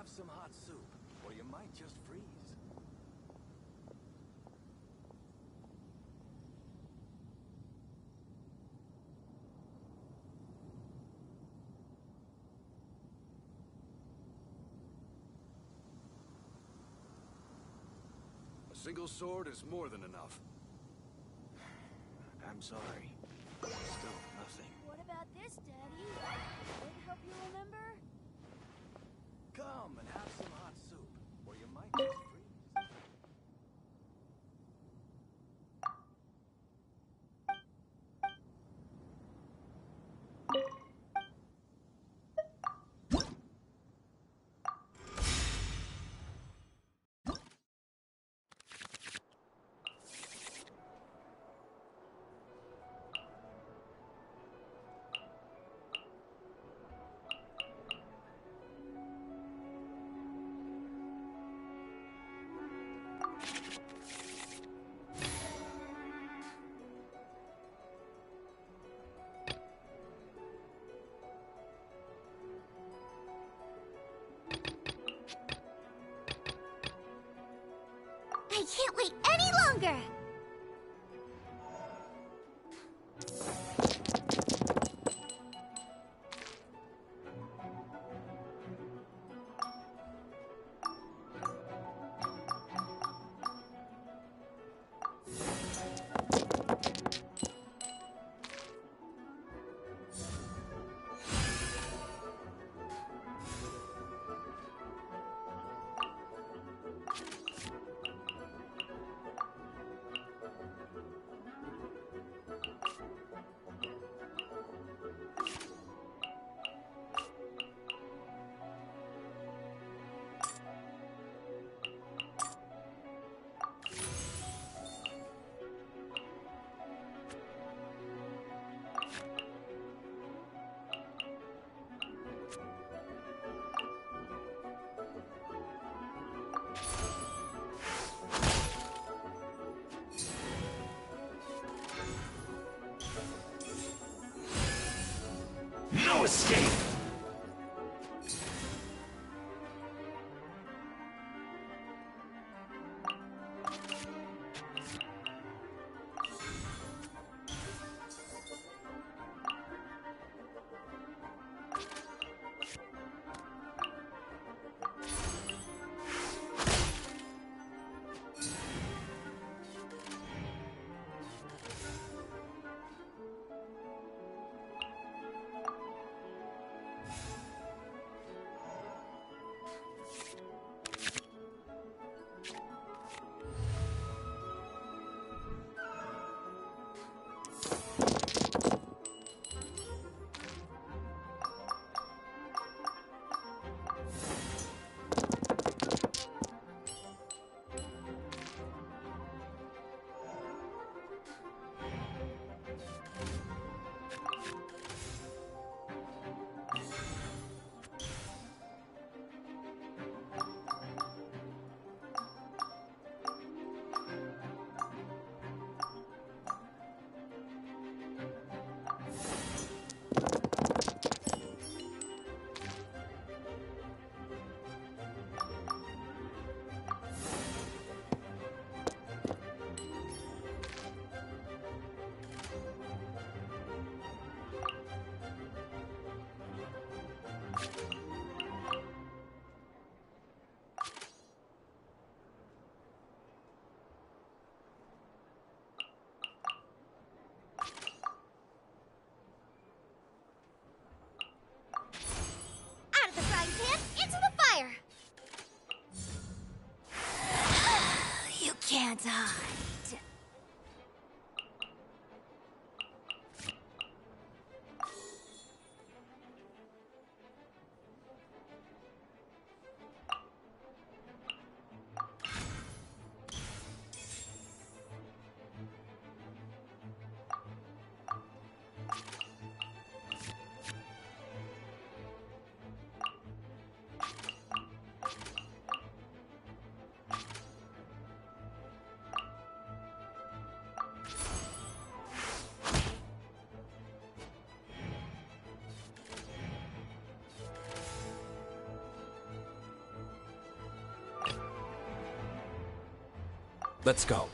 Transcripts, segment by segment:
have some hot soup, or you might just freeze. A single sword is more than enough. I'm sorry. Still nothing. What about this, Daddy? Did it help you remember? Come and have some hot soup, or you might just freeze. I can't wait any longer! No escape! Out of the frying pan, into the fire! You can't hide. Let's go.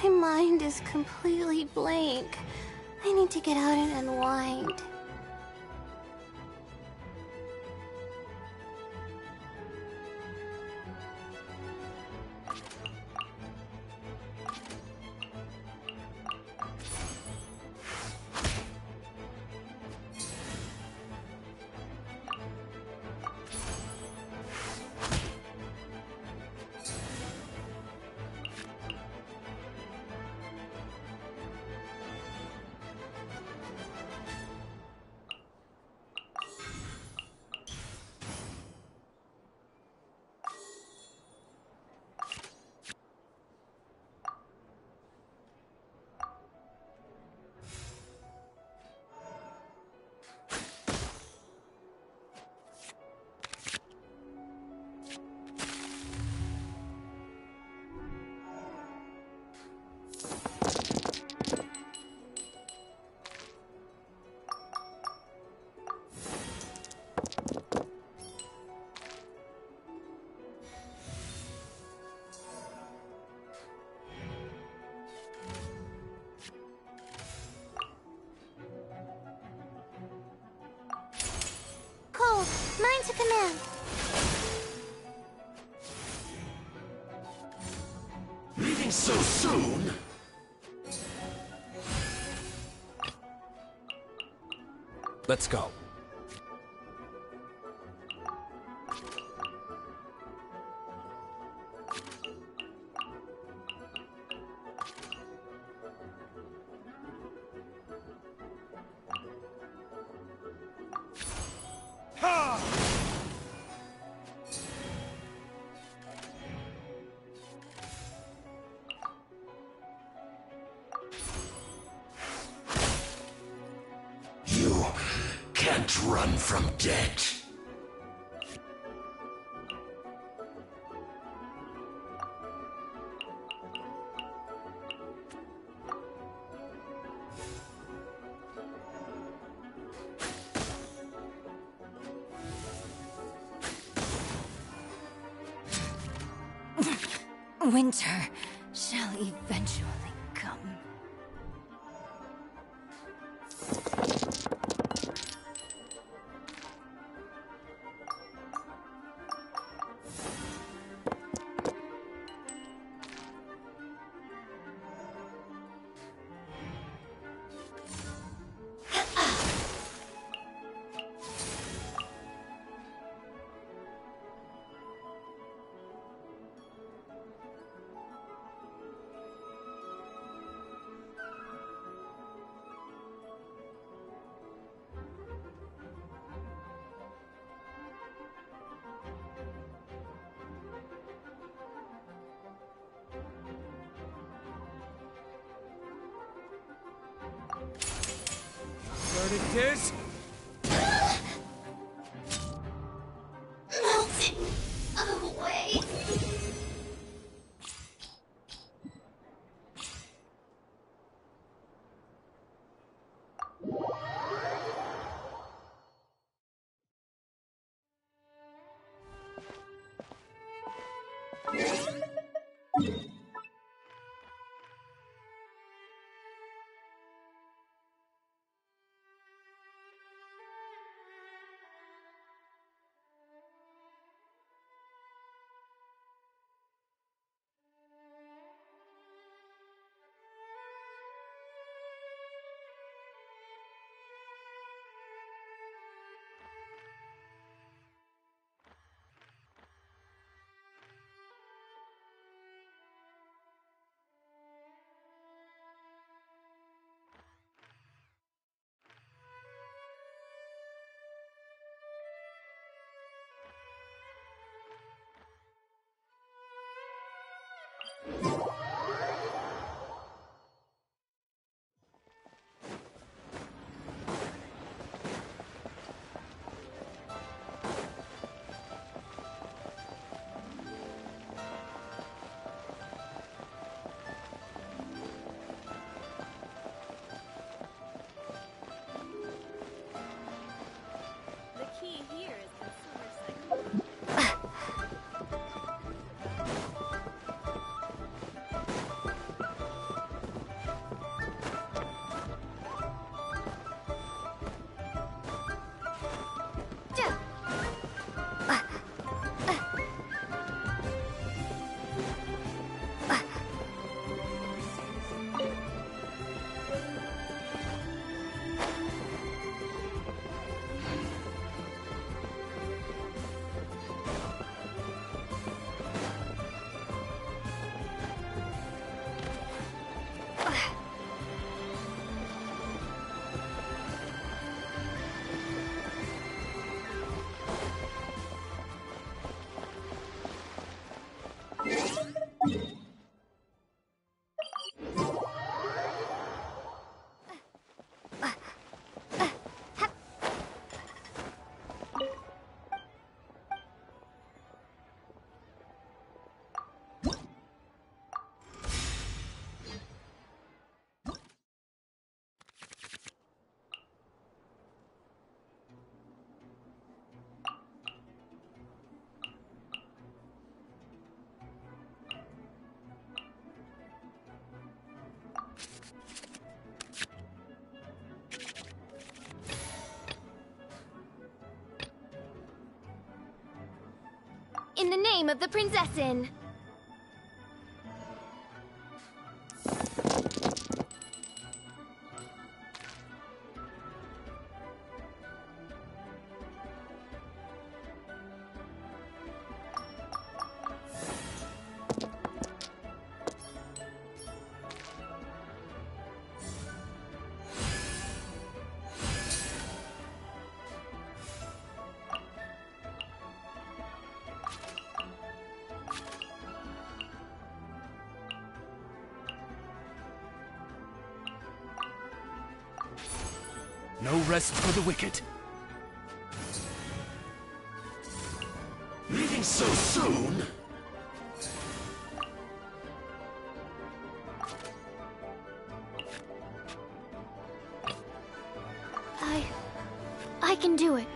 My mind is completely blank. I need to get out and unwind. Mine to command. Leaving so soon? Let's go. can't run from death. Winter shall eventually come. Verdict is... Melting away. The key here is consumer psychology. In the name of the Prinzessin. No rest for the wicked. So soon? I can do it.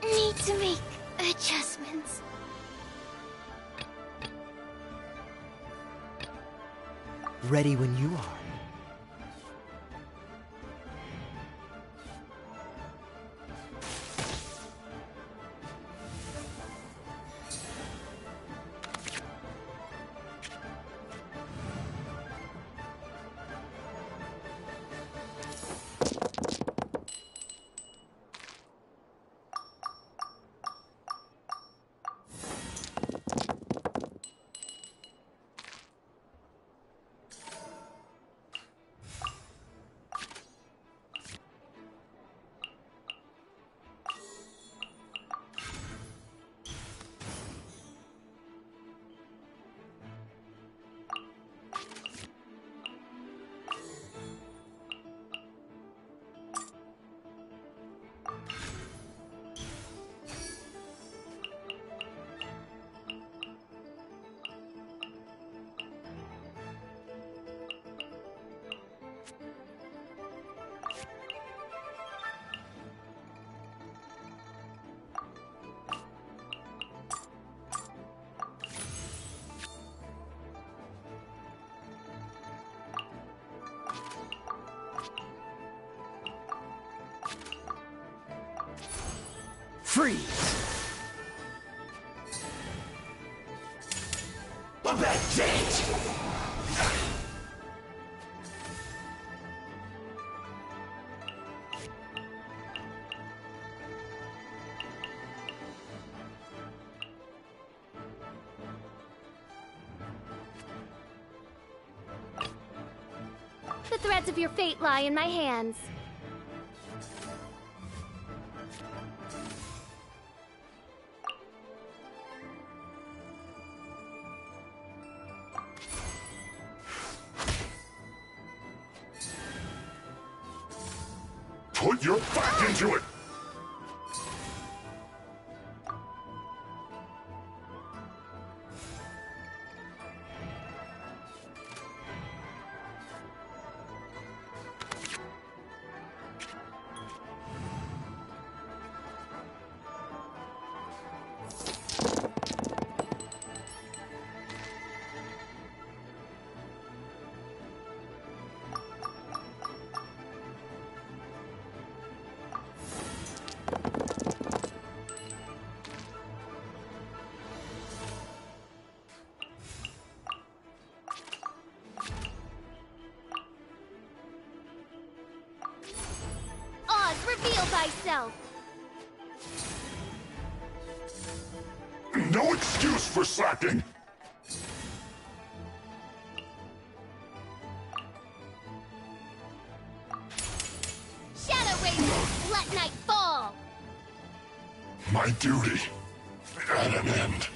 Need to make adjustments. Ready when you are. Freeze! That's it! The threads of your fate lie in my hands. Put your back into it! thyself. No excuse for slacking! Shadow Raven, let night fall. My duty at an end.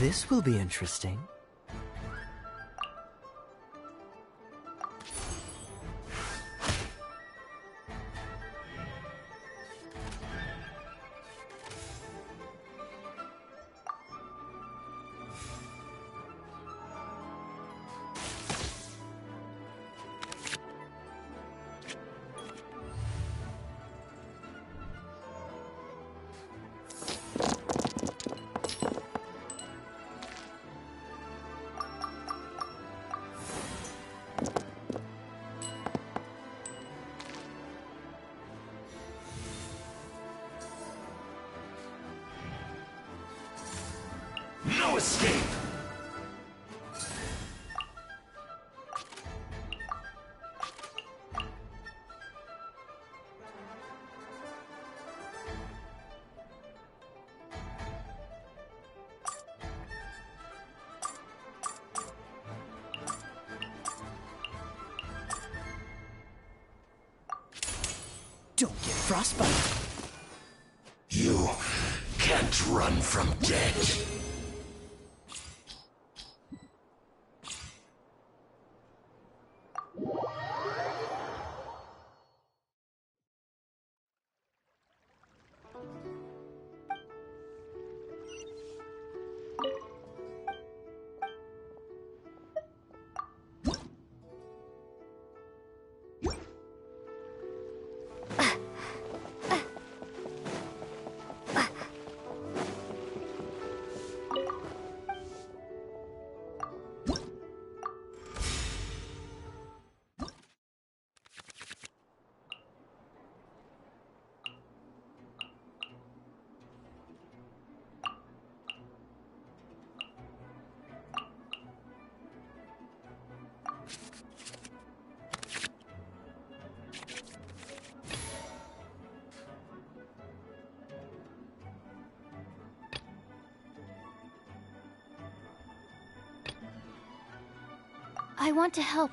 This will be interesting. No escape! Don't get frostbite. You can't run from death. I want to help.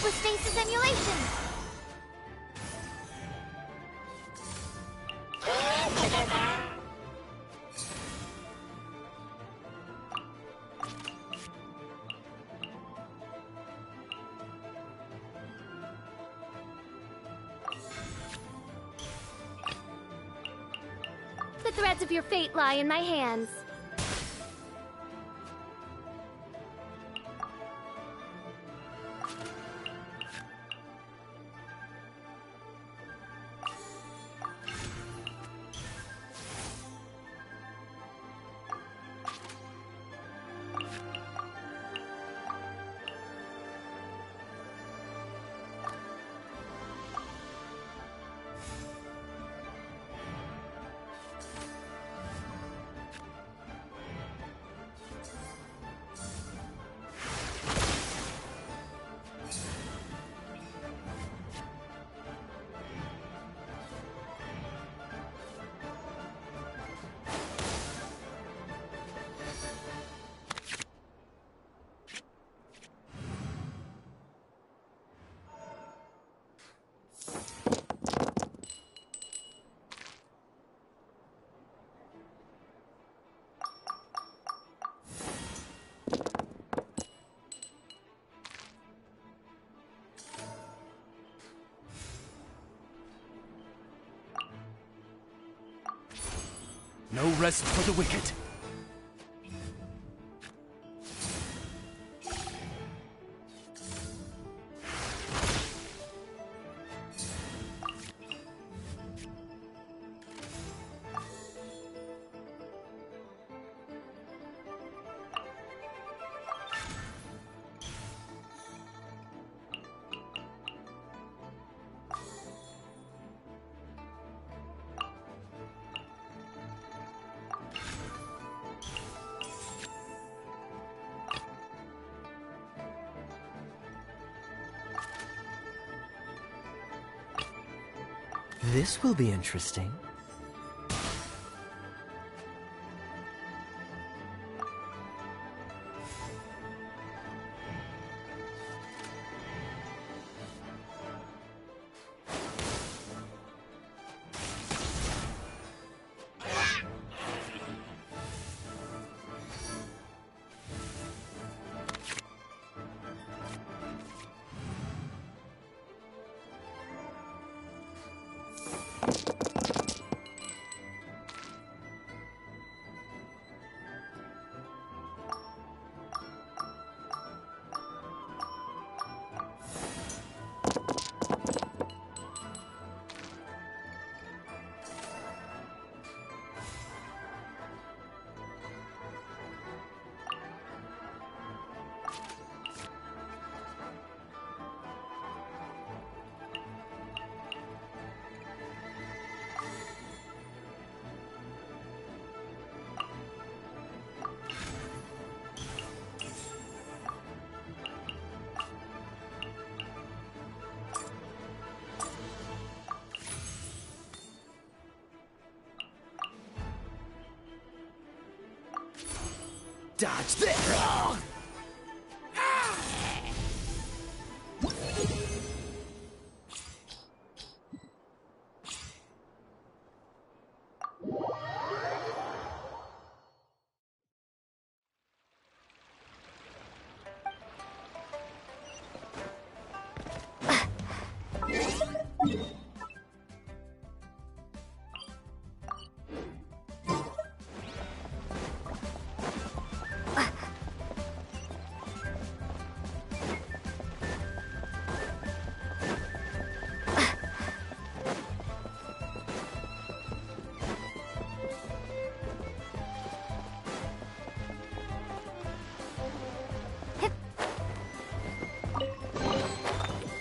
Hypostasis emulation! The threads of your fate lie in my hands. No rest for the wicked. This will be interesting. Dodge this!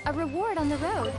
A reward on the road.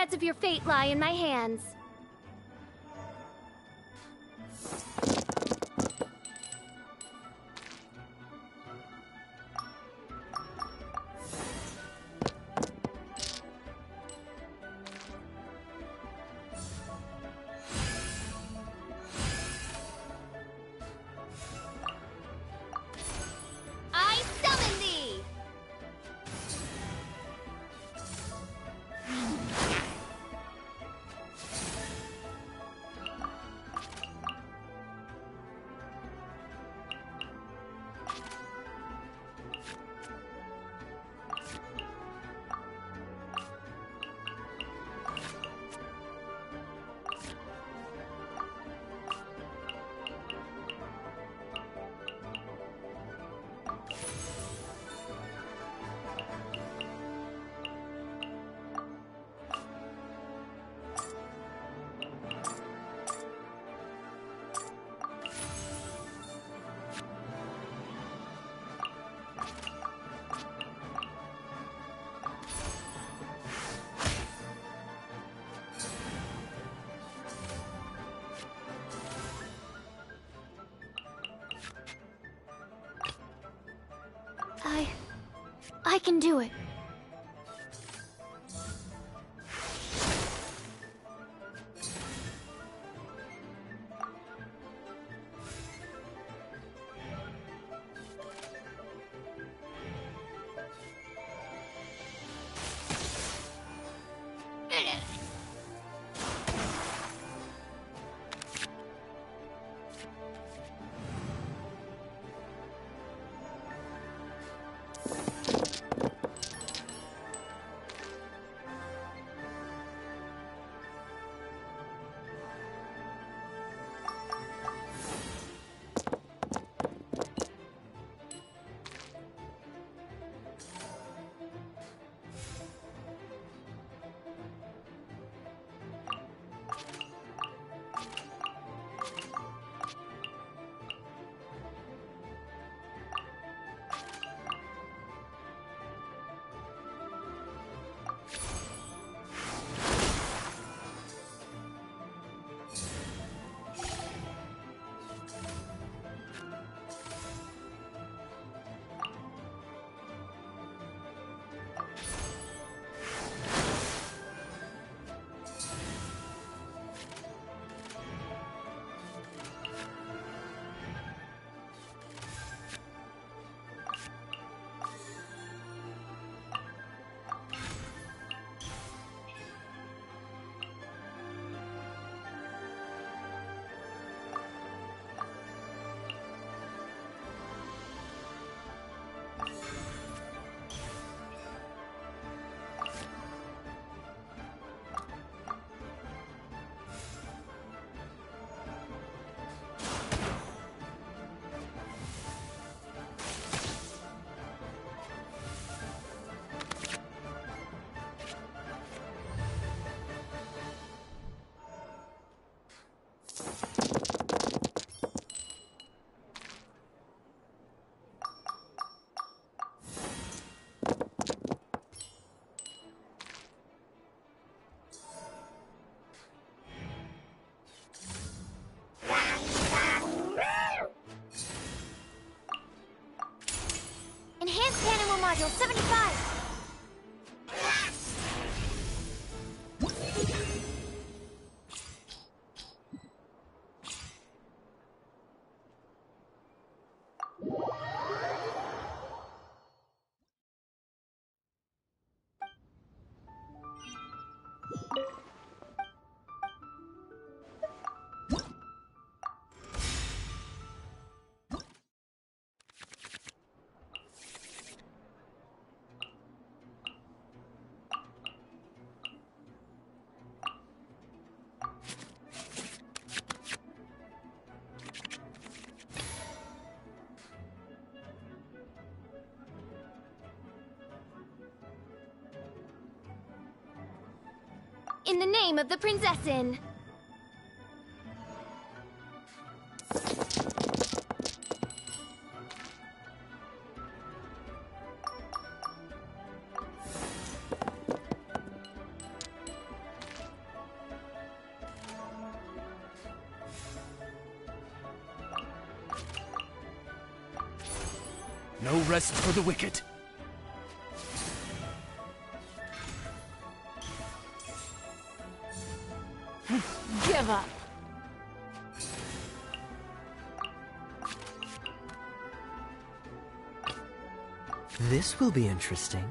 threads of your fate lie in my hands. I summon thee! I can do it. Enhanced Animal Module 75! In the name of the Prinzessin! No rest for the wicked. Give up. This will be interesting.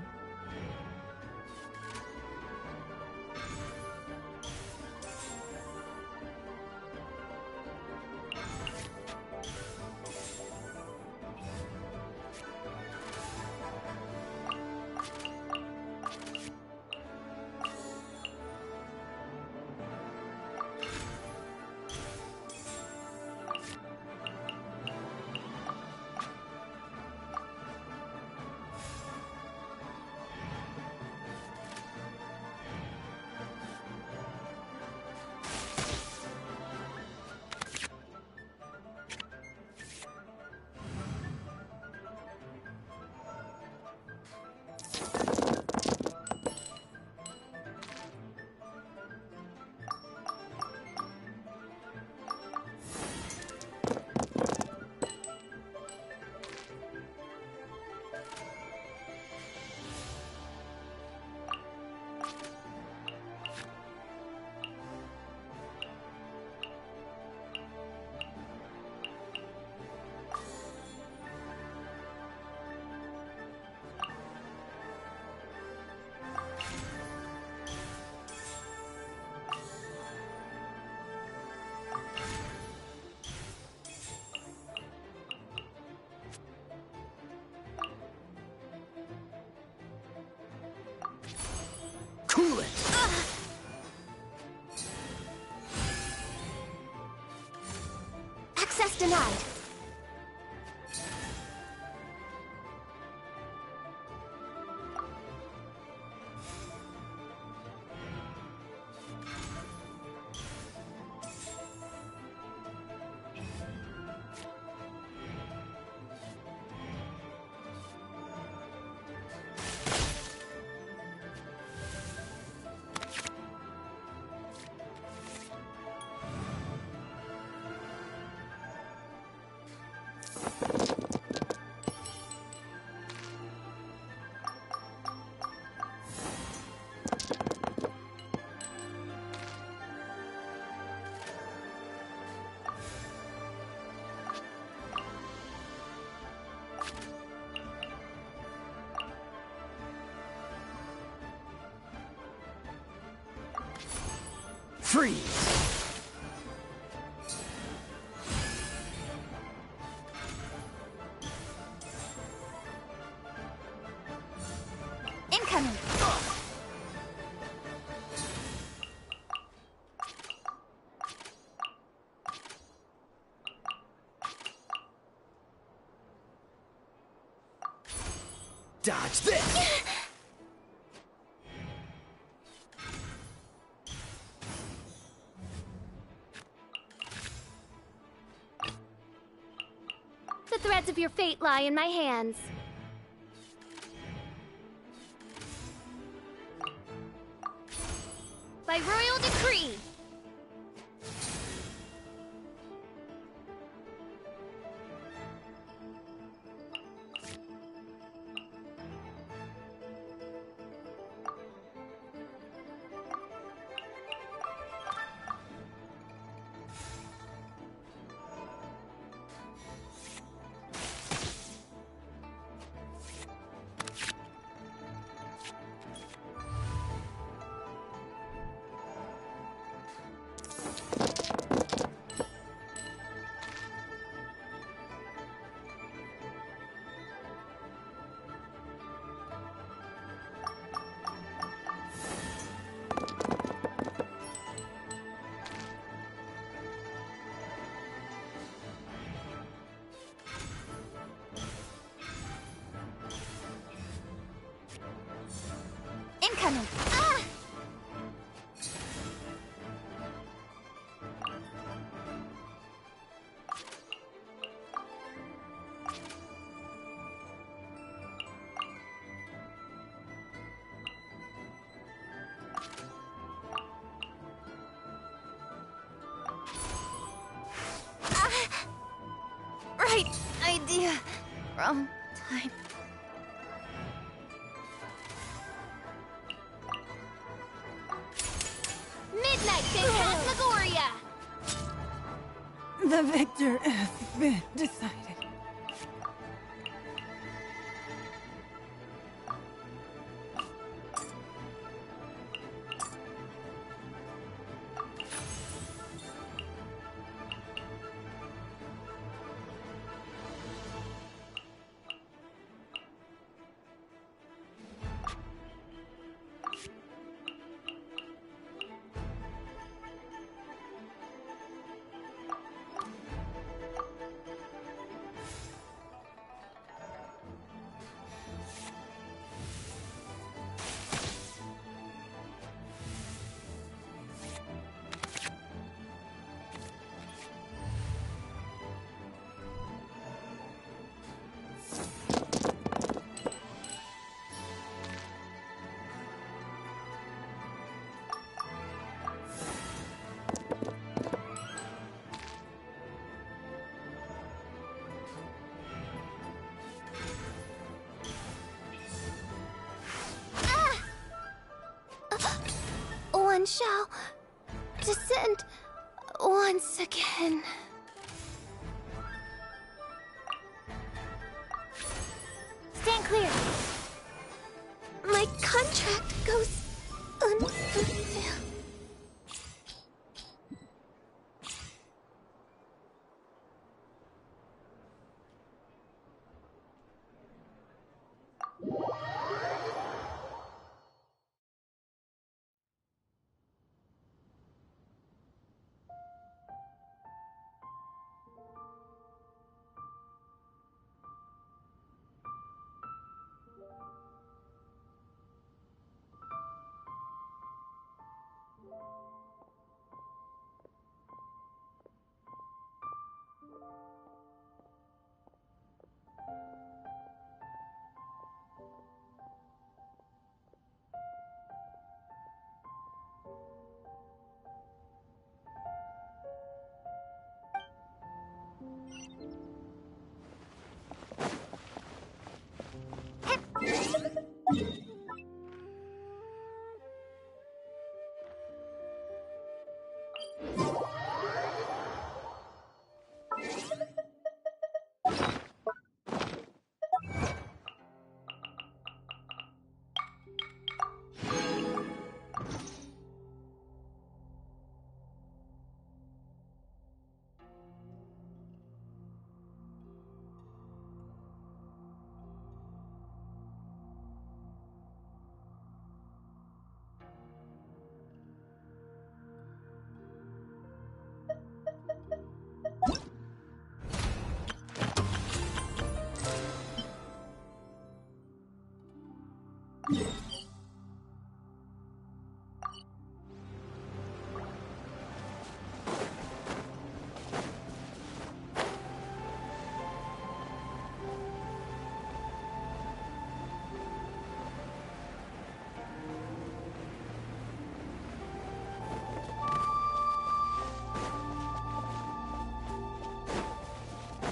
Cool it! Access denied. Freeze! Incoming. Dodge this! The threads of your fate lie in my hands. By royal decree. Incoming. Ah! Right idea. Wrong fine. Midnight Phantasmagoria! The victor has been decided. One shall descend once again. Stand clear! My contract goes unfulfilled.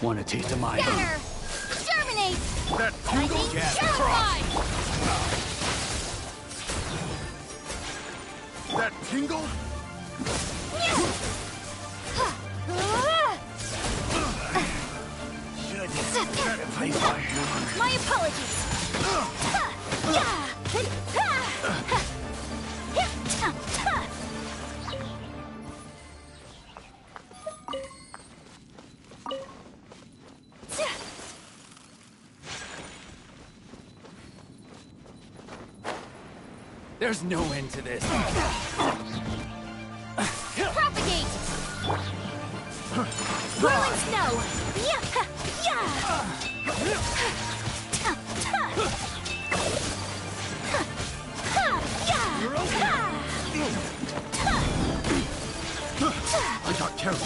Want a taste of my... Scatter! Germinate! That Lightning Purify! That tingle? My apologies! There's no end to this. Propagate! Whirling snow! I got carried.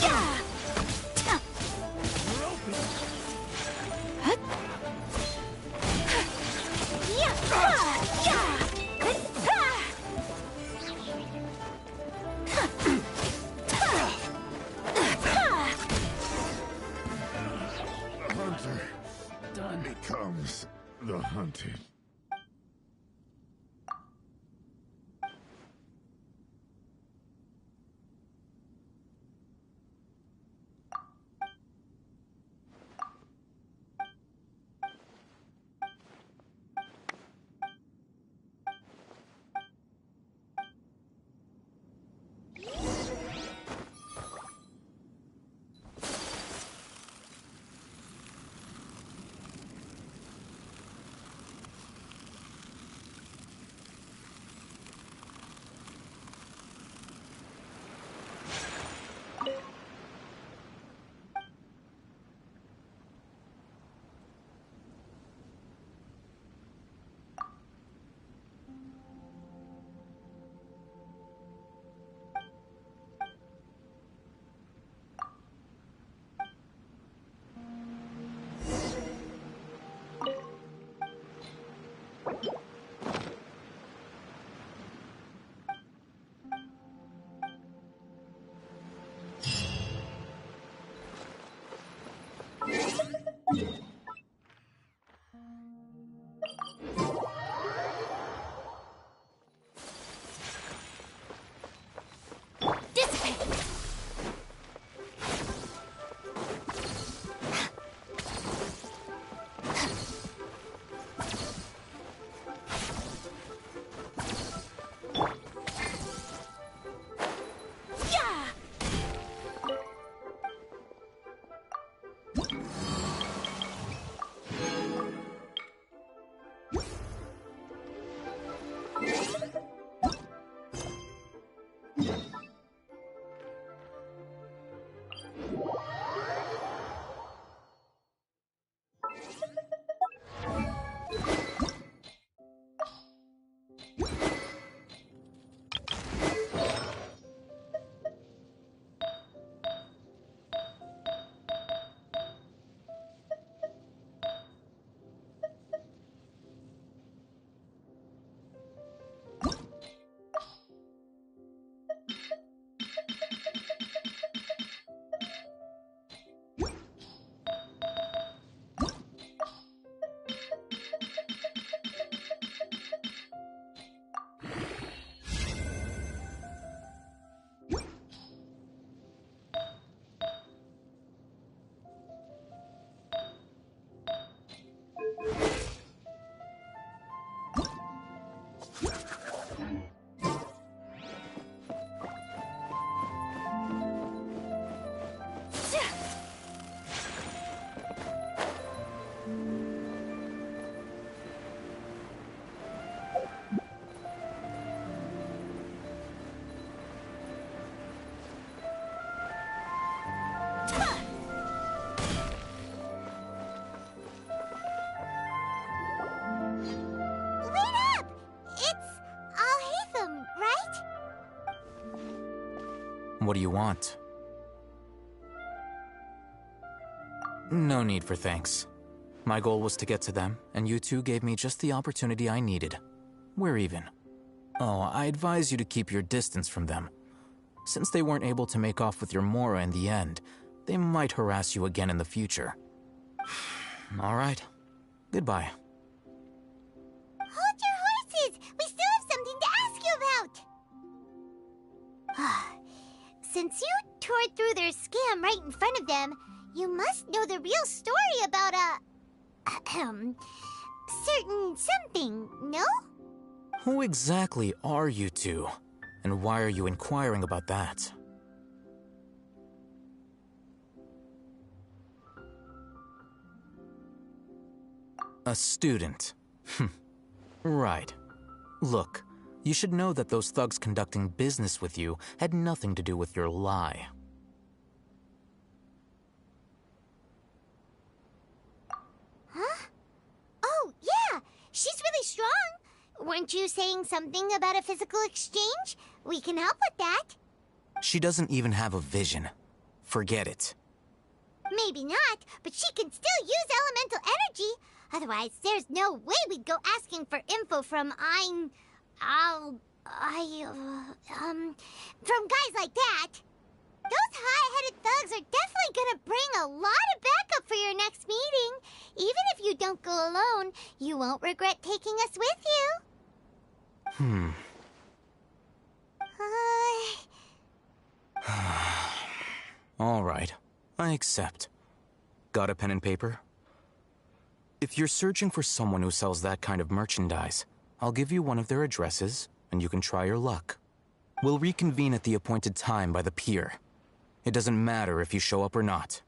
Becomes hunted. What do you want? No need for thanks. My goal was to get to them, and you two gave me just the opportunity I needed. We're even. Oh, I advise you to keep your distance from them. Since they weren't able to make off with your Mora in the end, they might harass you again in the future. All right. Goodbye. Hold your horses! We still have something to ask you about! Since you tore through their scam right in front of them, you must know the real story about certain something, no? Who exactly are you two? And why are you inquiring about that? A student. Right. Look, you should know that those thugs conducting business with you had nothing to do with your lie. Huh? Oh, yeah! She's really strong! Weren't you saying something about a physical exchange? We can help with that. She doesn't even have a vision. Forget it. Maybe not, but she can still use elemental energy. Otherwise, there's no way we'd go asking for info from from guys like that. Those high-headed thugs are definitely gonna bring a lot of backup for your next meeting. Even if you don't go alone, town, you won't regret taking us with you. All right, I accept. Got a pen and paper? If you're searching for someone who sells that kind of merchandise, I'll give you one of their addresses, and you can try your luck. We'll reconvene at the appointed time by the pier. It doesn't matter if you show up or not.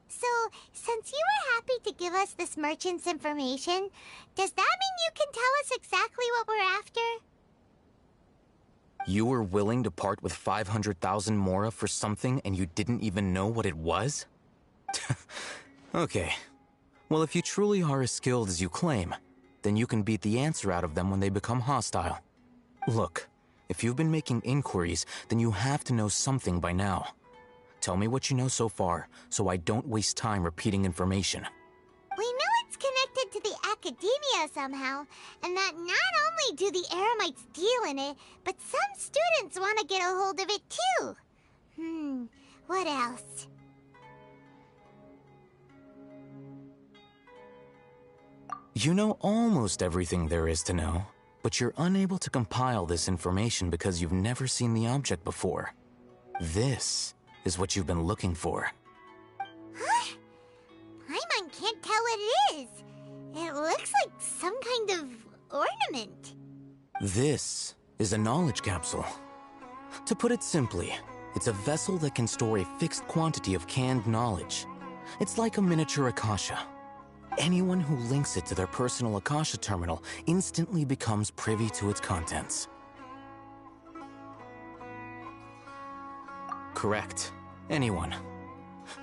So, since you were happy to give us this merchant's information, does that mean you can tell us exactly what we're after? You were willing to part with 500,000 mora for something and you didn't even know what it was? Okay. Well, if you truly are as skilled as you claim, then you can beat the answer out of them when they become hostile. Look, if you've been making inquiries, then you have to know something by now. Tell me what you know so far, so I don't waste time repeating information. We know it's connected to the academia somehow, and that not only do the Eremites deal in it, but some students want to get a hold of it too. What else? You know almost everything there is to know, but you're unable to compile this information because you've never seen the object before. This is what you've been looking for. Huh? Paimon can't tell what it is. It looks like some kind of ornament. This is a knowledge capsule. To put it simply, it's a vessel that can store a fixed quantity of canned knowledge. It's like a miniature Akasha. Anyone who links it to their personal Akasha terminal instantly becomes privy to its contents. Correct. Anyone.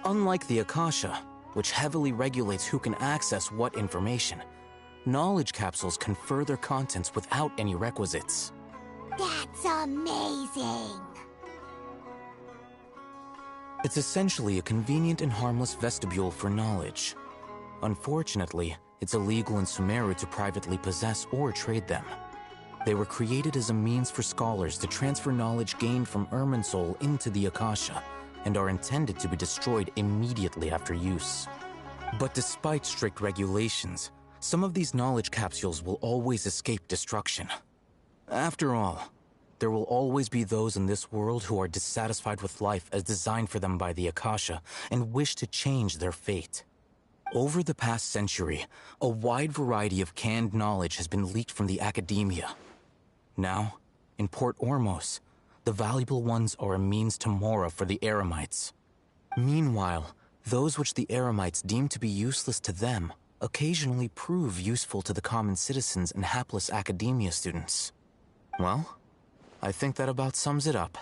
Unlike the Akasha, which heavily regulates who can access what information, knowledge capsules confer their contents without any requisites. That's amazing! It's essentially a convenient and harmless vestibule for knowledge. Unfortunately, it's illegal in Sumeru to privately possess or trade them. They were created as a means for scholars to transfer knowledge gained from Irminsul into the Akasha, and are intended to be destroyed immediately after use. But despite strict regulations, some of these knowledge capsules will always escape destruction. After all, there will always be those in this world who are dissatisfied with life as designed for them by the Akasha and wish to change their fate. Over the past century, a wide variety of canned knowledge has been leaked from the academia. Now, in Port Ormos, the valuable ones are a means to mora for the Eremites. Meanwhile, those which the Eremites deem to be useless to them occasionally prove useful to the common citizens and hapless academia students. Well, I think that about sums it up.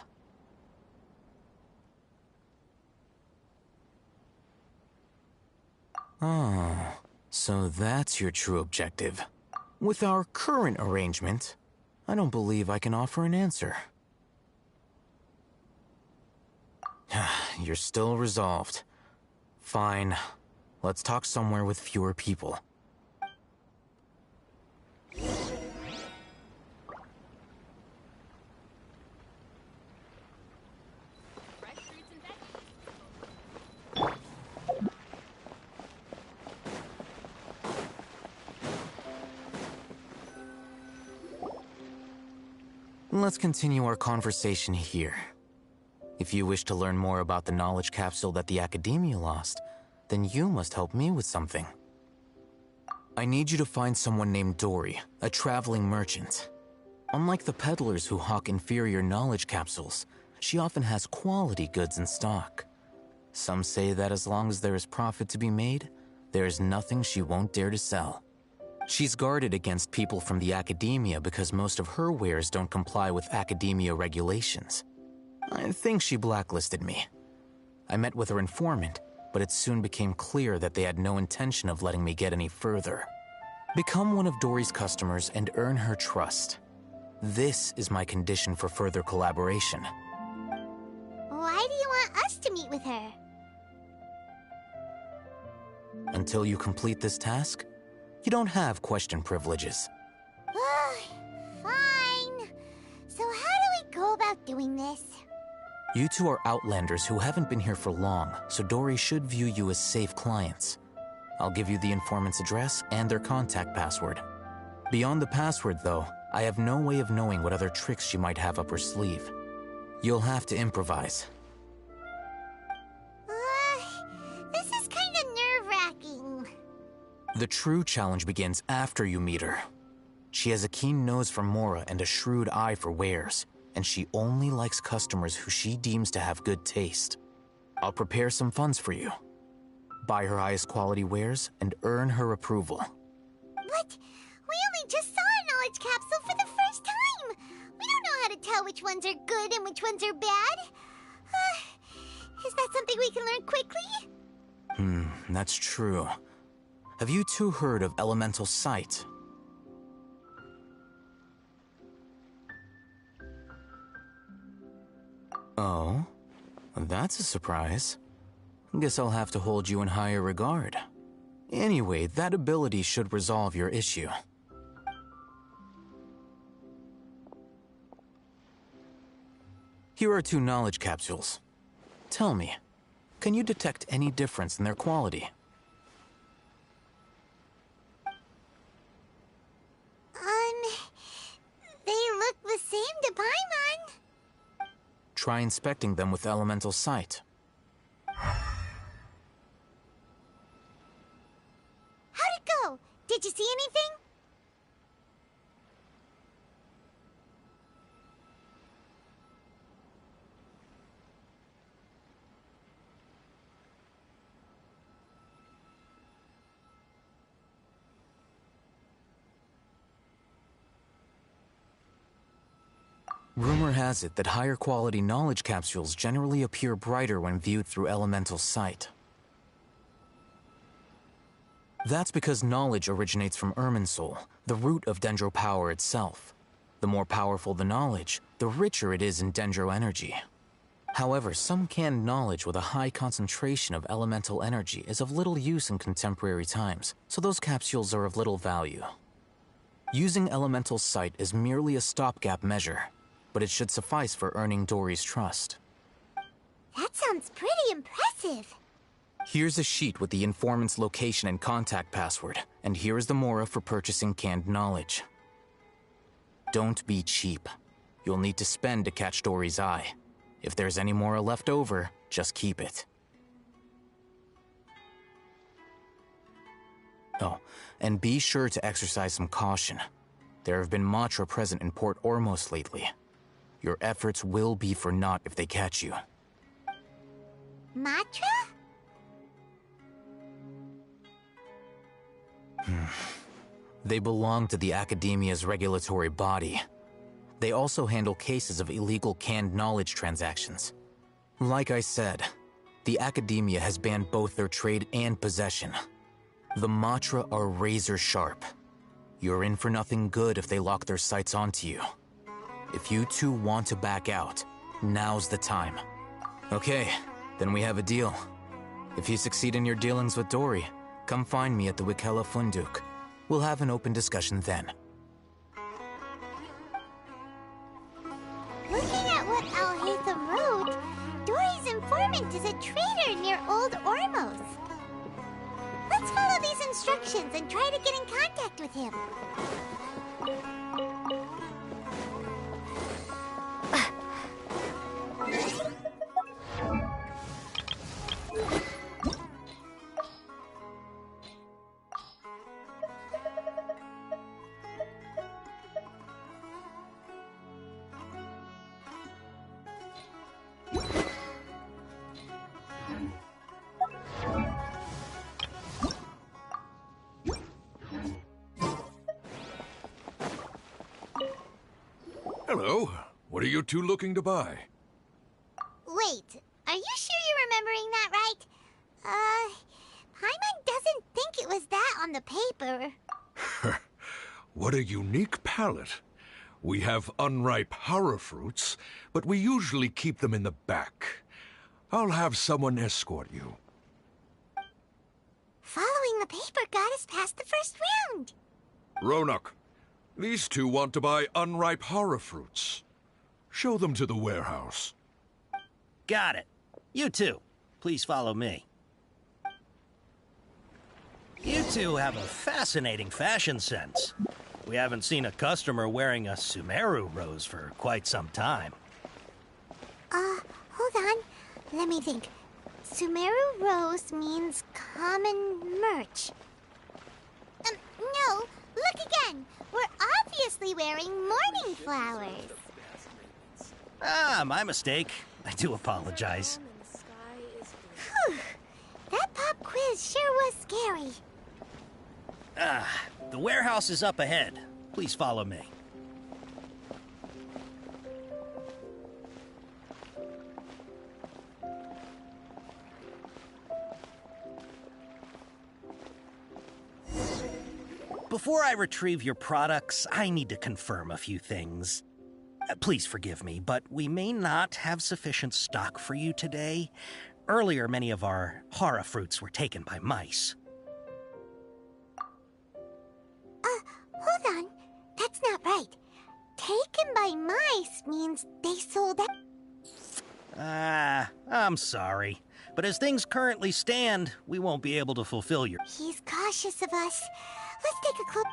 Oh, so that's your true objective. With our current arrangement, I don't believe I can offer an answer. You're still resolved. Fine. Let's talk somewhere with fewer people. Let's continue our conversation here. If you wish to learn more about the knowledge capsule that the Academia lost, then you must help me with something. I need you to find someone named Dory, a traveling merchant. Unlike the peddlers who hawk inferior knowledge capsules, she often has quality goods in stock. Some say that as long as there is profit to be made, there is nothing she won't dare to sell. She's guarded against people from the Academia because most of her wares don't comply with Academia regulations. I think she blacklisted me. I met with her informant, but it soon became clear that they had no intention of letting me get any further. Become one of Dory's customers and earn her trust. This is my condition for further collaboration. Why do you want us to meet with her? Until you complete this task, you don't have question privileges. Fine. So how do we go about doing this? You two are outlanders who haven't been here for long, so Dory should view you as safe clients. I'll give you the informant's address and their contact password. Beyond the password, though, I have no way of knowing what other tricks she might have up her sleeve. You'll have to improvise. This is kind of nerve-wracking. The true challenge begins after you meet her. She has a keen nose for Mora and a shrewd eye for wares, and she only likes customers who she deems to have good taste. I'll prepare some funds for you. Buy her highest quality wares and earn her approval. But we only just saw a knowledge capsule for the first time. We don't know how to tell which ones are good and which ones are bad. Is that something we can learn quickly? That's true. Have you two heard of elemental sight? Oh, that's a surprise. Guess I'll have to hold you in higher regard. Anyway, that ability should resolve your issue. Here are 2 knowledge capsules. Tell me, can you detect any difference in their quality? They look the same to Paimon. Try inspecting them with elemental sight. How'd it go? Did you see anything? Rumor has it that higher quality knowledge capsules generally appear brighter when viewed through elemental sight. That's because knowledge originates from Irminsul, the root of Dendro power itself. The more powerful the knowledge, the richer it is in Dendro energy. However, some canned knowledge with a high concentration of elemental energy is of little use in contemporary times, so those capsules are of little value. Using elemental sight is merely a stopgap measure, but it should suffice for earning Dory's trust. That sounds pretty impressive. Here's a sheet with the informant's location and contact password, and here is the Mora for purchasing canned knowledge. Don't be cheap. You'll need to spend to catch Dory's eye. If there's any Mora left over, just keep it. Oh, and be sure to exercise some caution. There have been Matra present in Port Ormos lately. Your efforts will be for naught if they catch you. Matra? They belong to the Academia's regulatory body. They also handle cases of illegal canned knowledge transactions. Like I said, the Academia has banned both their trade and possession. The Matra are razor sharp. You're in for nothing good if they lock their sights onto you. If you two want to back out, now's the time. Okay, then we have a deal. If you succeed in your dealings with Dory, come find me at the Wikela Funduk. We'll have an open discussion then. Looking at what Al-Haytham wrote, Dory's informant is a trader near Old Ormos. Let's follow these instructions and try to get in contact with him. Hello. What are you two looking to buy? Wait, are you sure you're remembering that right? Paimon doesn't think it was that on the paper. What a unique palate. We have unripe horror fruits, but we usually keep them in the back. I'll have someone escort you. Following the paper got us past the first round. Ronak, these two want to buy unripe horror fruits. Show them to the warehouse. Got it. You too. Please follow me. two have a fascinating fashion sense. We haven't seen a customer wearing a Sumeru rose for quite some time. Hold on. Let me think. Sumeru rose means common merch. No, look again. We're obviously wearing morning flowers. Ah, my mistake. I do apologize. Whew. That pop quiz sure was scary. The warehouse is up ahead. Please follow me. Before I retrieve your products, I need to confirm a few things. Please forgive me, but we may not have sufficient stock for you today. Earlier, many of our hara fruits were taken by mice. Hold on. That's not right. Taken by mice means they sold out. I'm sorry. But as things currently stand, we won't be able to fulfill your... He's cautious of us. Let's take a close...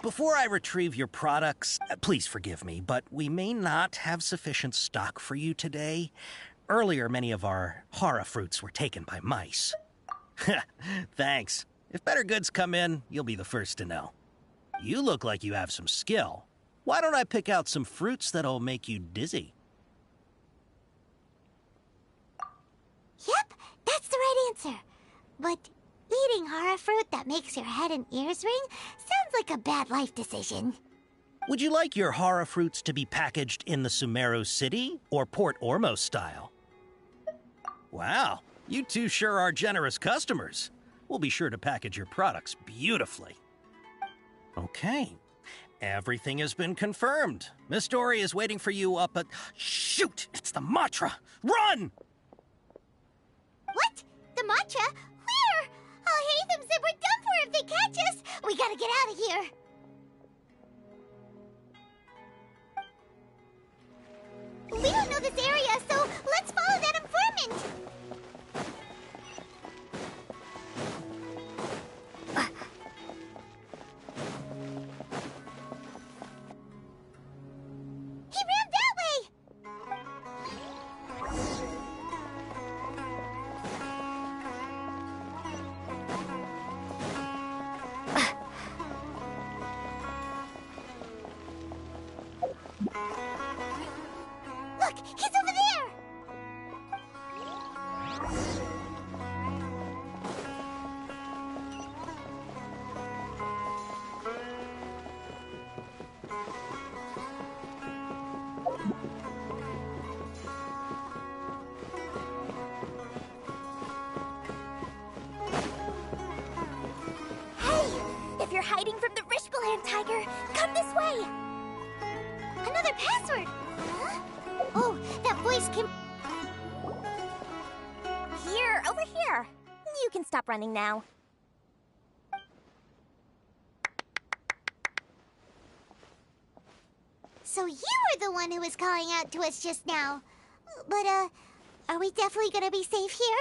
Before I retrieve your products, please forgive me, but we may not have sufficient stock for you today. Earlier, many of our hara fruits were taken by mice. Thanks. If better goods come in, you'll be the first to know. You look like you have some skill. Why don't I pick out some fruits that'll make you dizzy? Yep, that's the right answer. But eating hara fruit that makes your head and ears ring sounds like a bad life decision. Would you like your hara fruits to be packaged in the Sumeru City or Port Ormos style? Wow, you two sure are generous customers. We'll be sure to package your products beautifully. Okay, everything has been confirmed. Miss Dory is waiting for you up at... Shoot! It's the Matra! Run! What? The Matra? Where? I'll hate them said we're done for if they catch us. We gotta get out of here. We don't know this area, so let's follow that informant. hiding from the Rishbaland tiger. Come this way. Another password! Huh? Oh, that voice came... Here, over here. You can stop running now. So you were the one who was calling out to us just now. But, are we definitely gonna be safe here?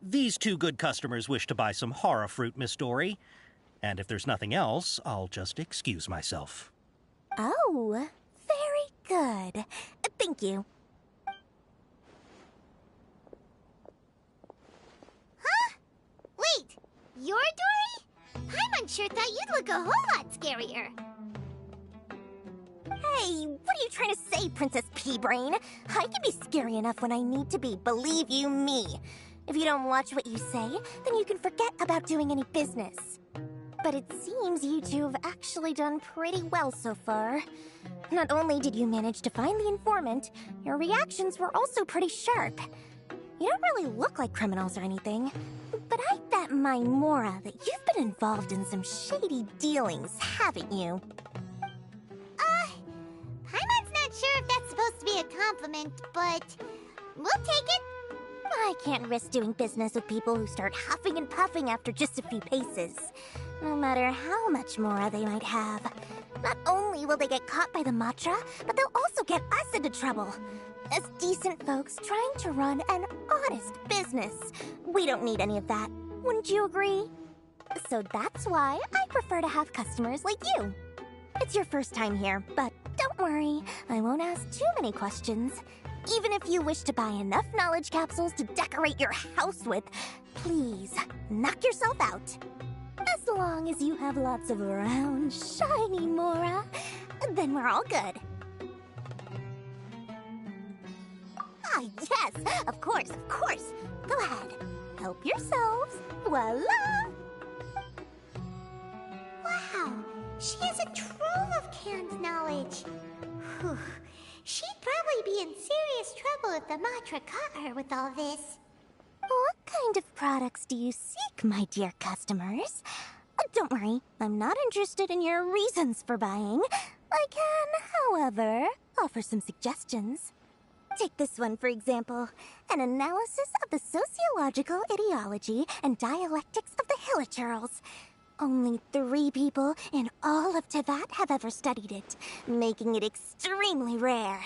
These two good customers wish to buy some horror fruit, Miss Dory. And if there's nothing else, I'll just excuse myself. Oh, very good. Thank you. Huh? Wait, you're Dory? Paimon sure thought you'd look a whole lot scarier. Hey, what are you trying to say, Princess Pea-Brain? I can be scary enough when I need to be, believe you me. If you don't watch what you say, then you can forget about doing any business. But it seems you two have actually done pretty well so far. Not only did you manage to find the informant, your reactions were also pretty sharp. You don't really look like criminals or anything, but I bet my Mora that you've been involved in some shady dealings, haven't you? Paimon's not sure if that's supposed to be a compliment, but we'll take it. I can't risk doing business with people who start huffing and puffing after just a few paces. No matter how much Mora they might have. Not only will they get caught by the Matra, but they'll also get us into trouble. As decent folks trying to run an honest business. We don't need any of that. Wouldn't you agree? So that's why I prefer to have customers like you. It's your first time here, but don't worry. I won't ask too many questions. Even if you wish to buy enough knowledge capsules to decorate your house with, please, knock yourself out. As long as you have lots of round, shiny Mora, then we're all good. Ah, yes, of course, of course. Go ahead, help yourselves. Voila! Wow, she has a trove of canned knowledge. Whew. She'd probably be in serious trouble if the Matra caught her with all this. What kind of products do you seek, my dear customers? Don't worry, I'm not interested in your reasons for buying. I can, however, offer some suggestions. Take this one, for example. An analysis of the sociological ideology and dialectics of the Hilichurls. Only 3 people in all of Teyvat have ever studied it, making it extremely rare.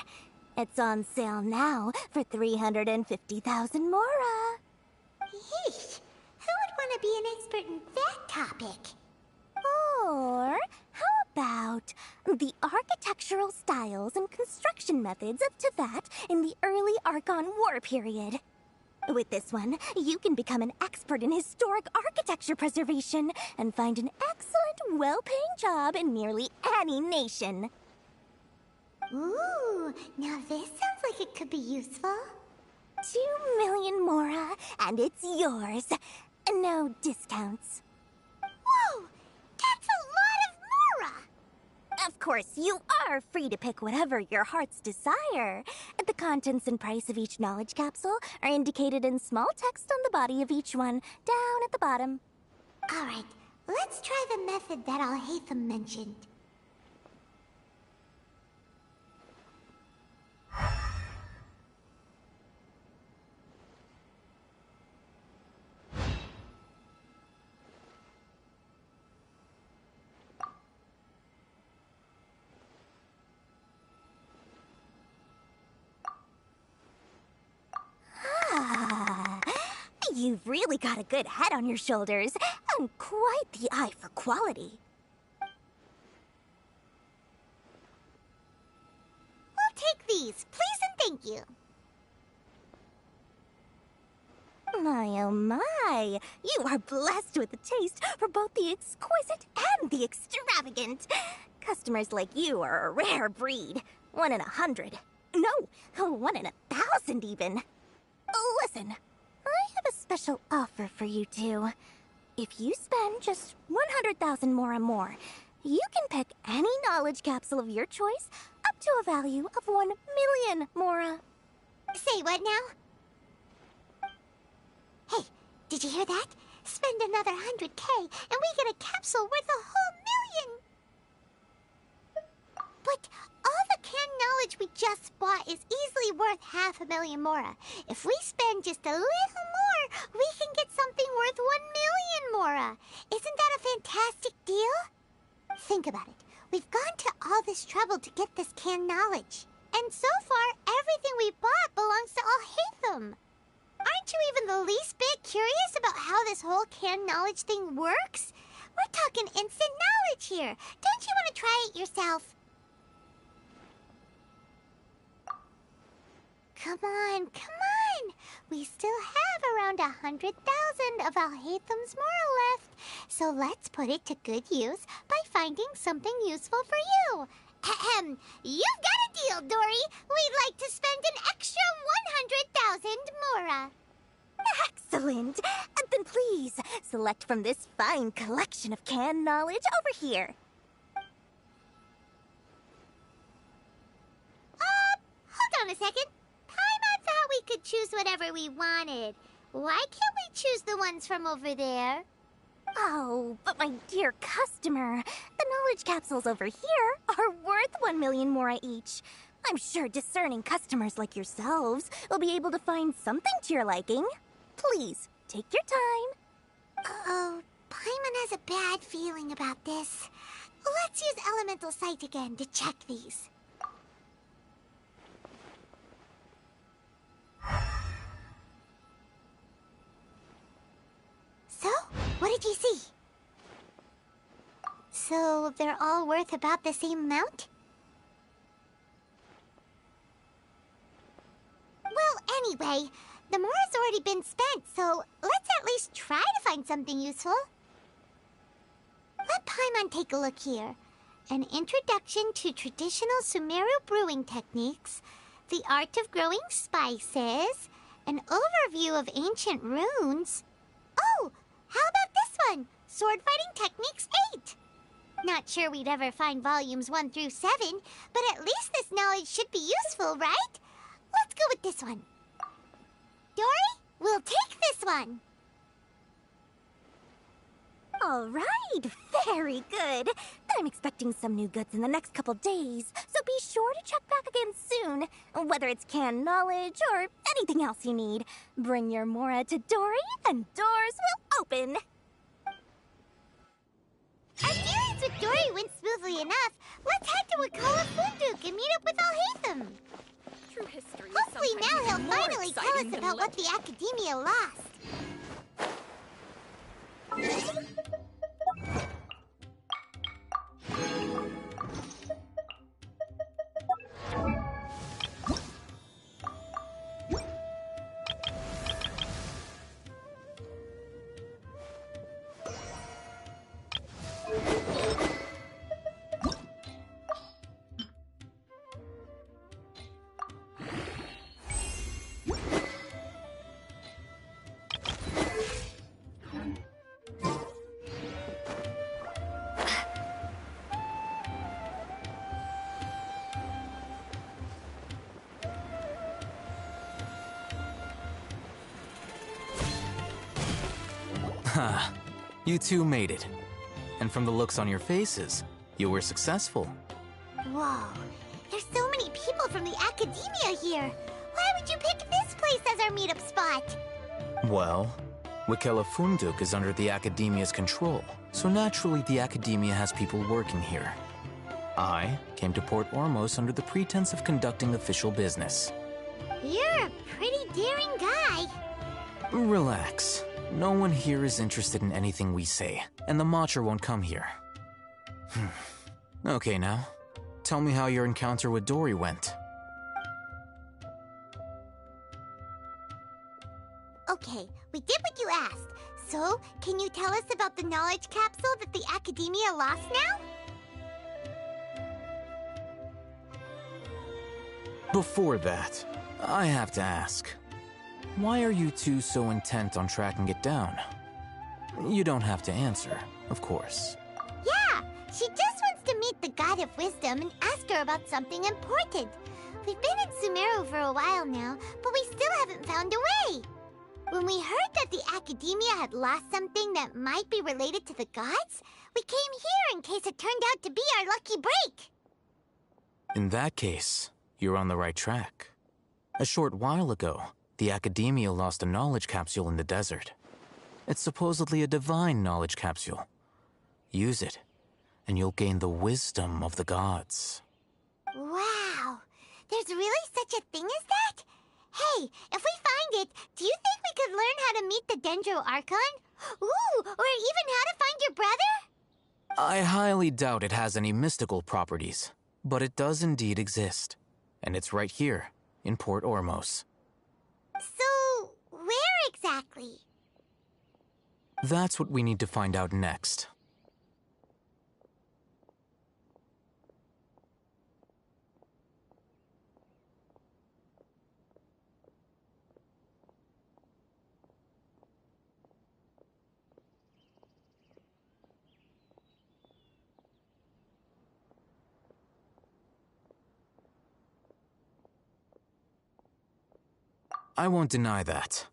It's on sale now for 350,000 Mora. Yeesh, who would want to be an expert in that topic? Or how about the architectural styles and construction methods of Teyvat in the early Archon War period? With this one, you can become an expert in historic architecture preservation and find an excellent, well-paying job in nearly any nation. Ooh, now this sounds like it could be useful. 2 million Mora, and it's yours. No discounts. Whoa, that's a lot of Mora! Of course, you are free to pick whatever your heart's desire. The contents and price of each knowledge capsule are indicated in small text on the body of each one, down at the bottom. All right, let's try the method that Alhaitham mentioned. You've really got a good head on your shoulders, and quite the eye for quality. We'll take these, please and thank you. My oh my, you are blessed with a taste for both the exquisite and the extravagant. Customers like you are a rare breed. 1 in 100. No, 1 in 1,000 even. Listen. I have a special offer for you two. If you spend just 100,000 more, you can pick any knowledge capsule of your choice up to a value of 1 million Mora. Say what now? Hey, did you hear that? Spend another 100K, and we get a capsule worth a whole million! But all the canned knowledge we just bought is easily worth 500,000 mora. If we spend just a little more, we can get something worth 1,000,000 mora. Isn't that a fantastic deal? Think about it. We've gone to all this trouble to get this canned knowledge. And so far, everything we bought belongs to Alhaitham. Aren't you even the least bit curious about how this whole canned knowledge thing works? We're talking instant knowledge here. Don't you want to try it yourself? Come on, come on! We still have around 100,000 of Alhaitham's mora left, so let's put it to good use by finding something useful for you. Ahem, you've got a deal, Dory. We'd like to spend an extra 100,000 mora. Excellent! Then please, select from this fine collection of canned knowledge over here. Hold on a second. Paimon thought we could choose whatever we wanted. Why can't we choose the ones from over there? Oh, but my dear customer, the knowledge capsules over here are worth 1,000,000 mora each. I'm sure discerning customers like yourselves will be able to find something to your liking. Please, take your time. Uh-oh, Paimon has a bad feeling about this. Let's use Elemental Sight again to check these. So, what did you see? So, they're all worth about the same amount? Well, anyway, the mora's already been spent, so let's at least try to find something useful. Let Paimon take a look here. An introduction to traditional Sumeru brewing techniques, the art of growing spices, an overview of ancient runes. Oh, how about this one? Sword Fighting Techniques 8. Not sure we'd ever find volumes 1 through 7, but at least this knowledge should be useful, right? Let's go with this one. Dory, we'll take this one. All right, very good. I'm expecting some new goods in the next couple days, so be sure to check back again soon. Whether it's canned knowledge or anything else you need, bring your mora to Dory and doors will open. Our dealings with Dory went smoothly enough. Let's head to Wakala Funduk and meet up with Alhaitham. True history. Hopefully now he'll finally tell us about what the Academia lost. Ha, you two made it. And from the looks on your faces, you were successful. Whoa, there's so many people from the Academia here. Why would you pick this place as our meetup spot? Well, Wakela Funduk is under the Academia's control, so naturally the Academia has people working here. I came to Port Ormos under the pretense of conducting official business. You're a pretty daring guy. Relax. No one here is interested in anything we say, and the Matcha won't come here. Okay now, tell me how your encounter with Dory went. Okay, we did what you asked. So, can you tell us about the knowledge capsule that the Academia lost now? Before that, I have to ask. Why are you two so intent on tracking it down? You don't have to answer, of course. Yeah, she just wants to meet the God of Wisdom and ask her about something important. We've been in Sumeru for a while now, but we still haven't found a way. When we heard that the Academia Academia had lost something that might be related to the gods, we came here in case it turned out to be our lucky break. In that case, you're on the right track. A short while ago, the Academia lost a knowledge capsule in the desert. It's supposedly a divine knowledge capsule. Use it, and you'll gain the wisdom of the gods. Wow, there's really such a thing as that? Hey, if we find it, do you think we could learn how to meet the Dendro Archon? Ooh, or even how to find your brother? I highly doubt it has any mystical properties, but it does indeed exist. And it's right here, in Port Ormos. So, where exactly? That's what we need to find out next. I won't deny that.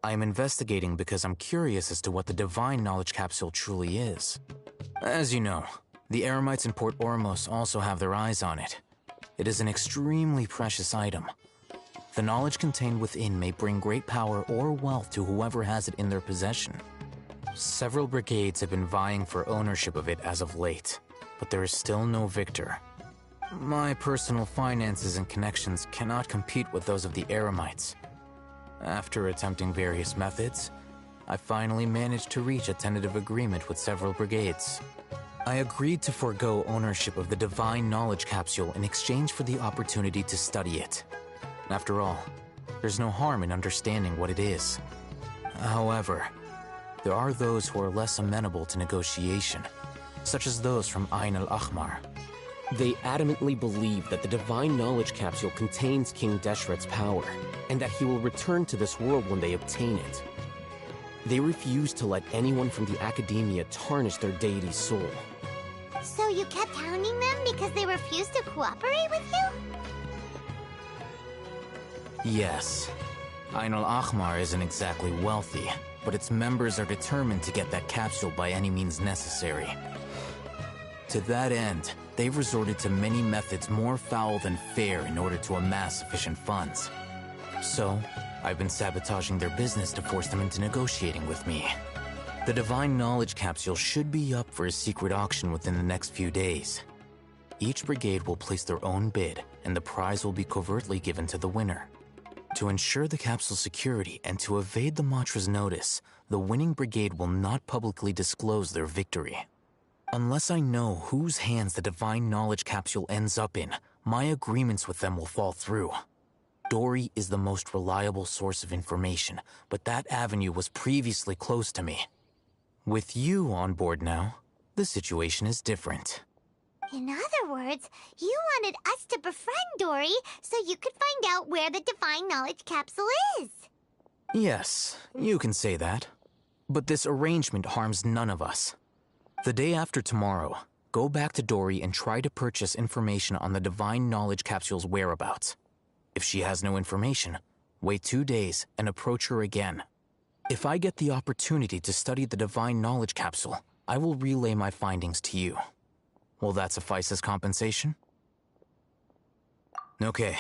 I am investigating because I'm curious as to what the Divine Knowledge Capsule truly is. As you know, the Eremites in Port Ormos also have their eyes on it. It is an extremely precious item. The knowledge contained within may bring great power or wealth to whoever has it in their possession. Several brigades have been vying for ownership of it as of late, but there is still no victor. My personal finances and connections cannot compete with those of the Eremites. After attempting various methods, I finally managed to reach a tentative agreement with several brigades. I agreed to forego ownership of the Divine Knowledge Capsule in exchange for the opportunity to study it. After all, there's no harm in understanding what it is. However, there are those who are less amenable to negotiation, such as those from Ain al-Ahmar. They adamantly believe that the Divine Knowledge Capsule contains King Deshret's power, and that he will return to this world when they obtain it. They refuse to let anyone from the Academia tarnish their deity's soul. So you kept hounding them because they refused to cooperate with you? Yes. Ain al-Ahmar isn't exactly wealthy, but its members are determined to get that capsule by any means necessary. To that end, they've resorted to many methods more foul than fair in order to amass sufficient funds. So, I've been sabotaging their business to force them into negotiating with me. The Divine Knowledge Capsule should be up for a secret auction within the next few days. Each brigade will place their own bid, and the prize will be covertly given to the winner. To ensure the capsule's security and to evade the Matra's notice, the winning brigade will not publicly disclose their victory. Unless I know whose hands the Divine Knowledge Capsule ends up in, my agreements with them will fall through. Dory is the most reliable source of information, but that avenue was previously closed to me. With you on board now, the situation is different. In other words, you wanted us to befriend Dory so you could find out where the Divine Knowledge Capsule is. Yes, you can say that. But this arrangement harms none of us. The day after tomorrow, go back to Dory and try to purchase information on the Divine Knowledge Capsule's whereabouts. If she has no information, wait 2 days and approach her again. If I get the opportunity to study the Divine Knowledge Capsule, I will relay my findings to you. Will that suffice as compensation? Okay,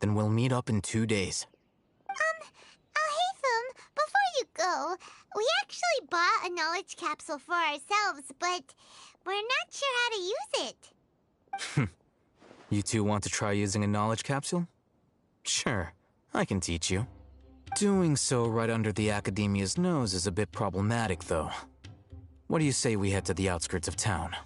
then we'll meet up in 2 days. Alhaitham, before you go, we actually bought a knowledge capsule for ourselves, but we're not sure how to use it. You two want to try using a knowledge capsule? Sure, I can teach you. Doing so right under the Academia's nose is a bit problematic, though. What do you say we head to the outskirts of town?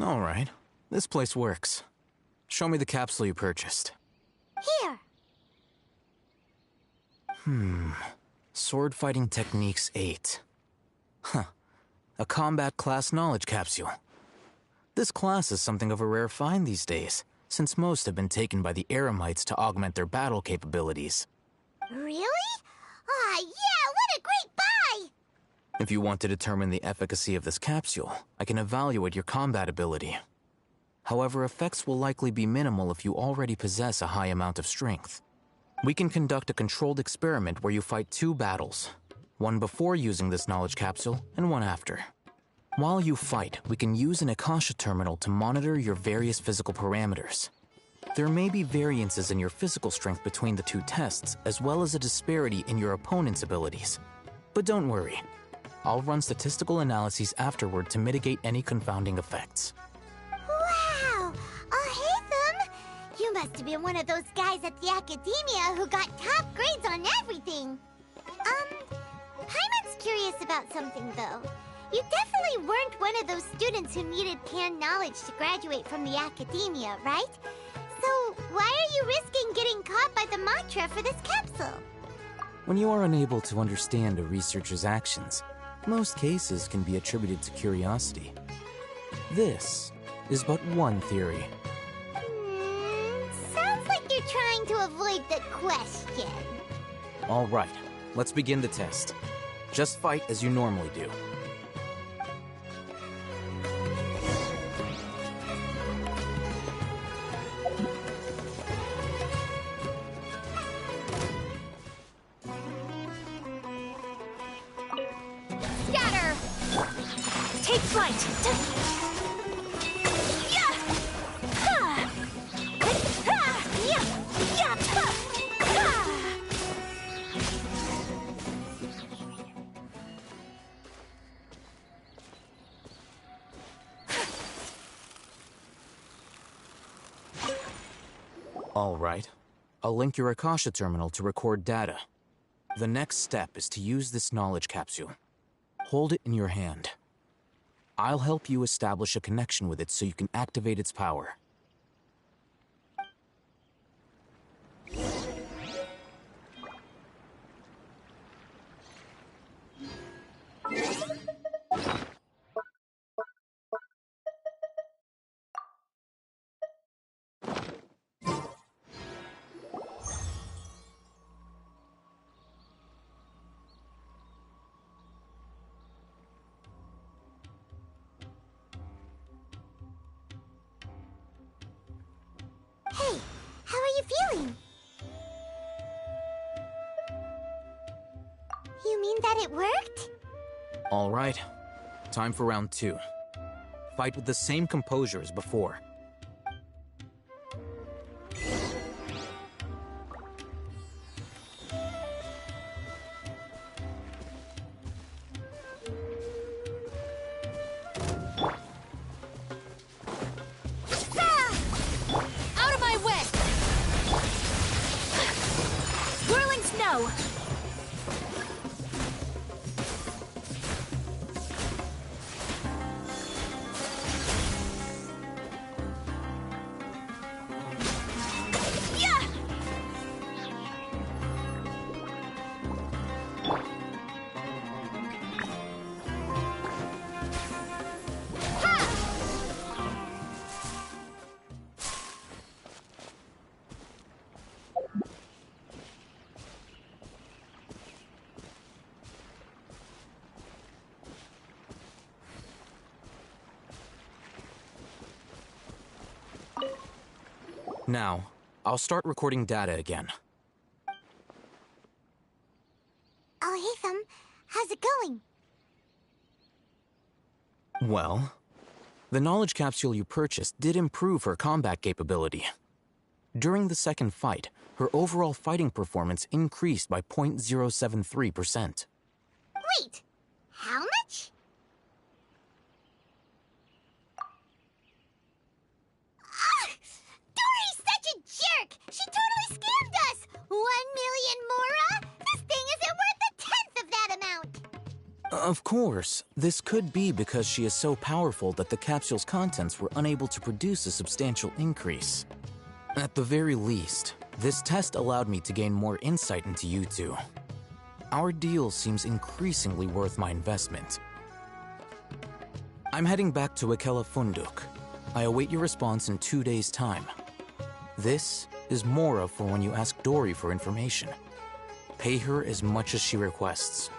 Alright, this place works. Show me the capsule you purchased. Here. Sword Fighting Techniques 8. Huh. A combat class knowledge capsule. This class is something of a rare find these days, since most have been taken by the Eremites to augment their battle capabilities. Really? Aw, yeah, what a great buy! If you want to determine the efficacy of this capsule, I can evaluate your combat ability. However, effects will likely be minimal if you already possess a high amount of strength. We can conduct a controlled experiment where you fight 2 battles, one before using this knowledge capsule and one after. While you fight, we can use an Akasha terminal to monitor your various physical parameters. There may be variances in your physical strength between the 2 tests, as well as a disparity in your opponent's abilities. But don't worry, I'll run statistical analyses afterward to mitigate any confounding effects. Wow! Oh, Hatham! You must have been one of those guys at the Academia who got top grades on everything. Hyman's curious about something, though. You definitely weren't one of those students who needed canned knowledge to graduate from the Academia, right? So, why are you risking getting caught by the mantra for this capsule? When you are unable to understand a researcher's actions, most cases can be attributed to curiosity. This is but one theory. Sounds like you're trying to avoid the question. All right, let's begin the test. Just fight as you normally do. Scatter! Take flight! Yeah! Ha! Ha! Yeah! Yeah! Ha! Ha! All right. I'll link your Akasha terminal to record data. The next step is to use this knowledge capsule. Hold it in your hand. I'll help you establish a connection with it so you can activate its power. Hey, how are you feeling? You mean that it worked? All right. Time for round 2. Fight with the same composure as before. Out of my way! Whirling snow! Yeah! Now, I'll start recording data again. Oh, Hatham, how's it going? Well, the knowledge capsule you purchased did improve her combat capability. During the second fight, her overall fighting performance increased by 0.073%. Wait, how much? Dory's such a jerk! She totally scammed us! 1 million mora? This thing isn't worth a tenth of that amount! Of course, this could be because she is so powerful that the capsule's contents were unable to produce a substantial increase. At the very least, this test allowed me to gain more insight into you two. Our deal seems increasingly worth my investment. I'm heading back to Akela Funduk. I await your response in 2 days' time. This is Mora for when you ask Dory for information. Pay her as much as she requests.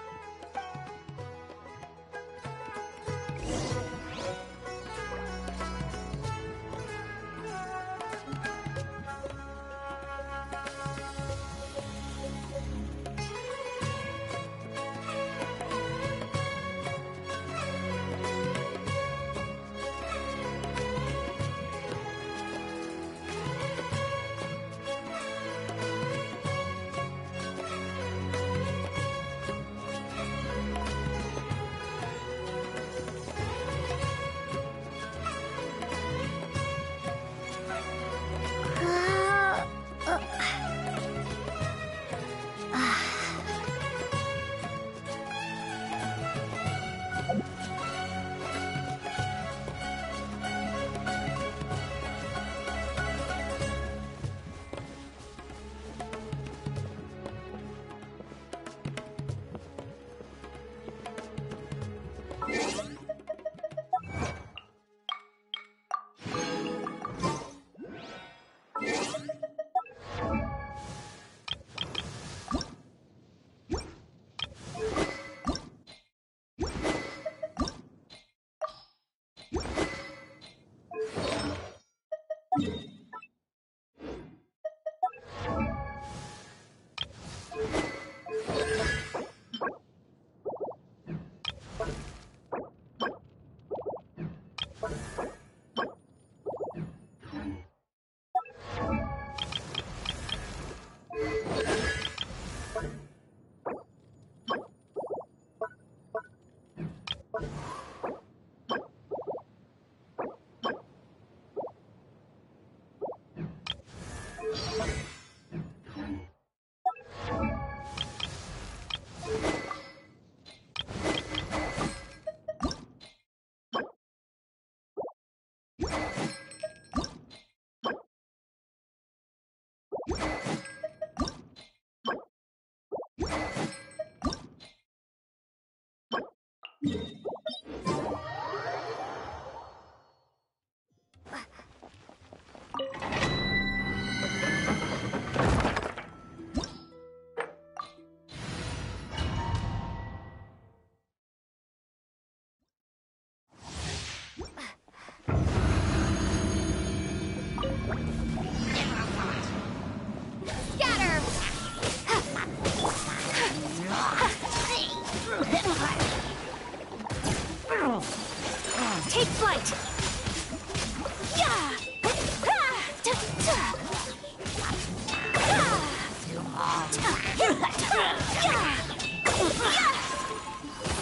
Take flight!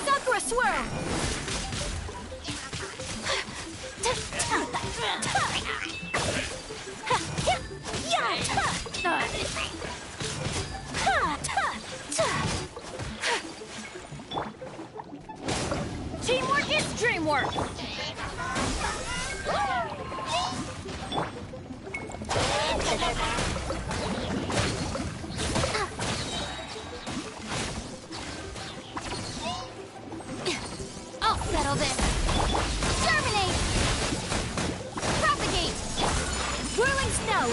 Sakura swirl! Teamwork is dreamwork! I'll settle this! Terminate! Propagate! Whirling snow!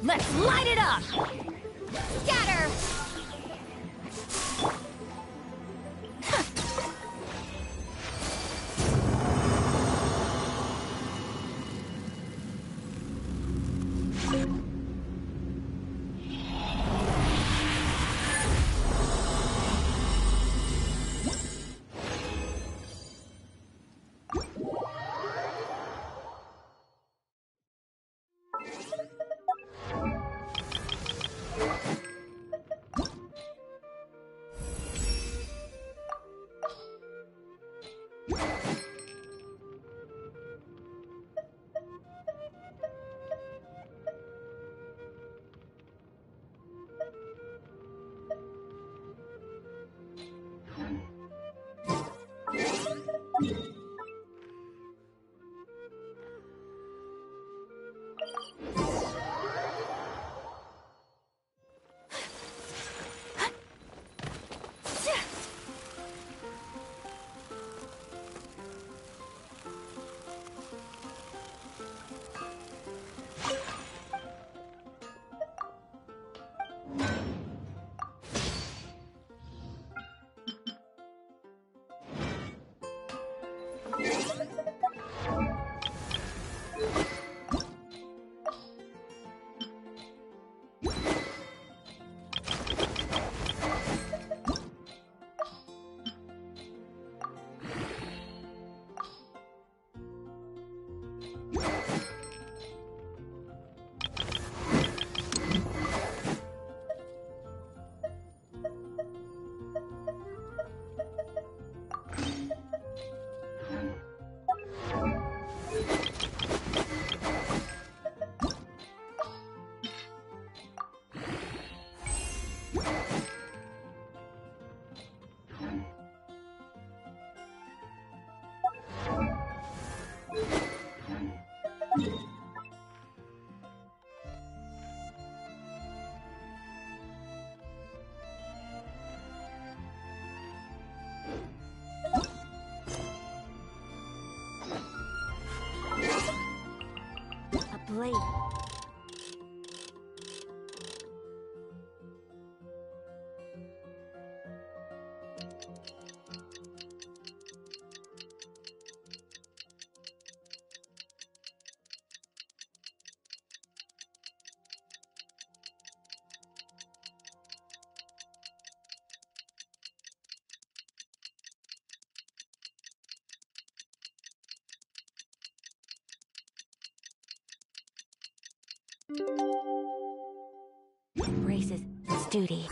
Let's light it up! Scatter! A blade. Embraces its duty.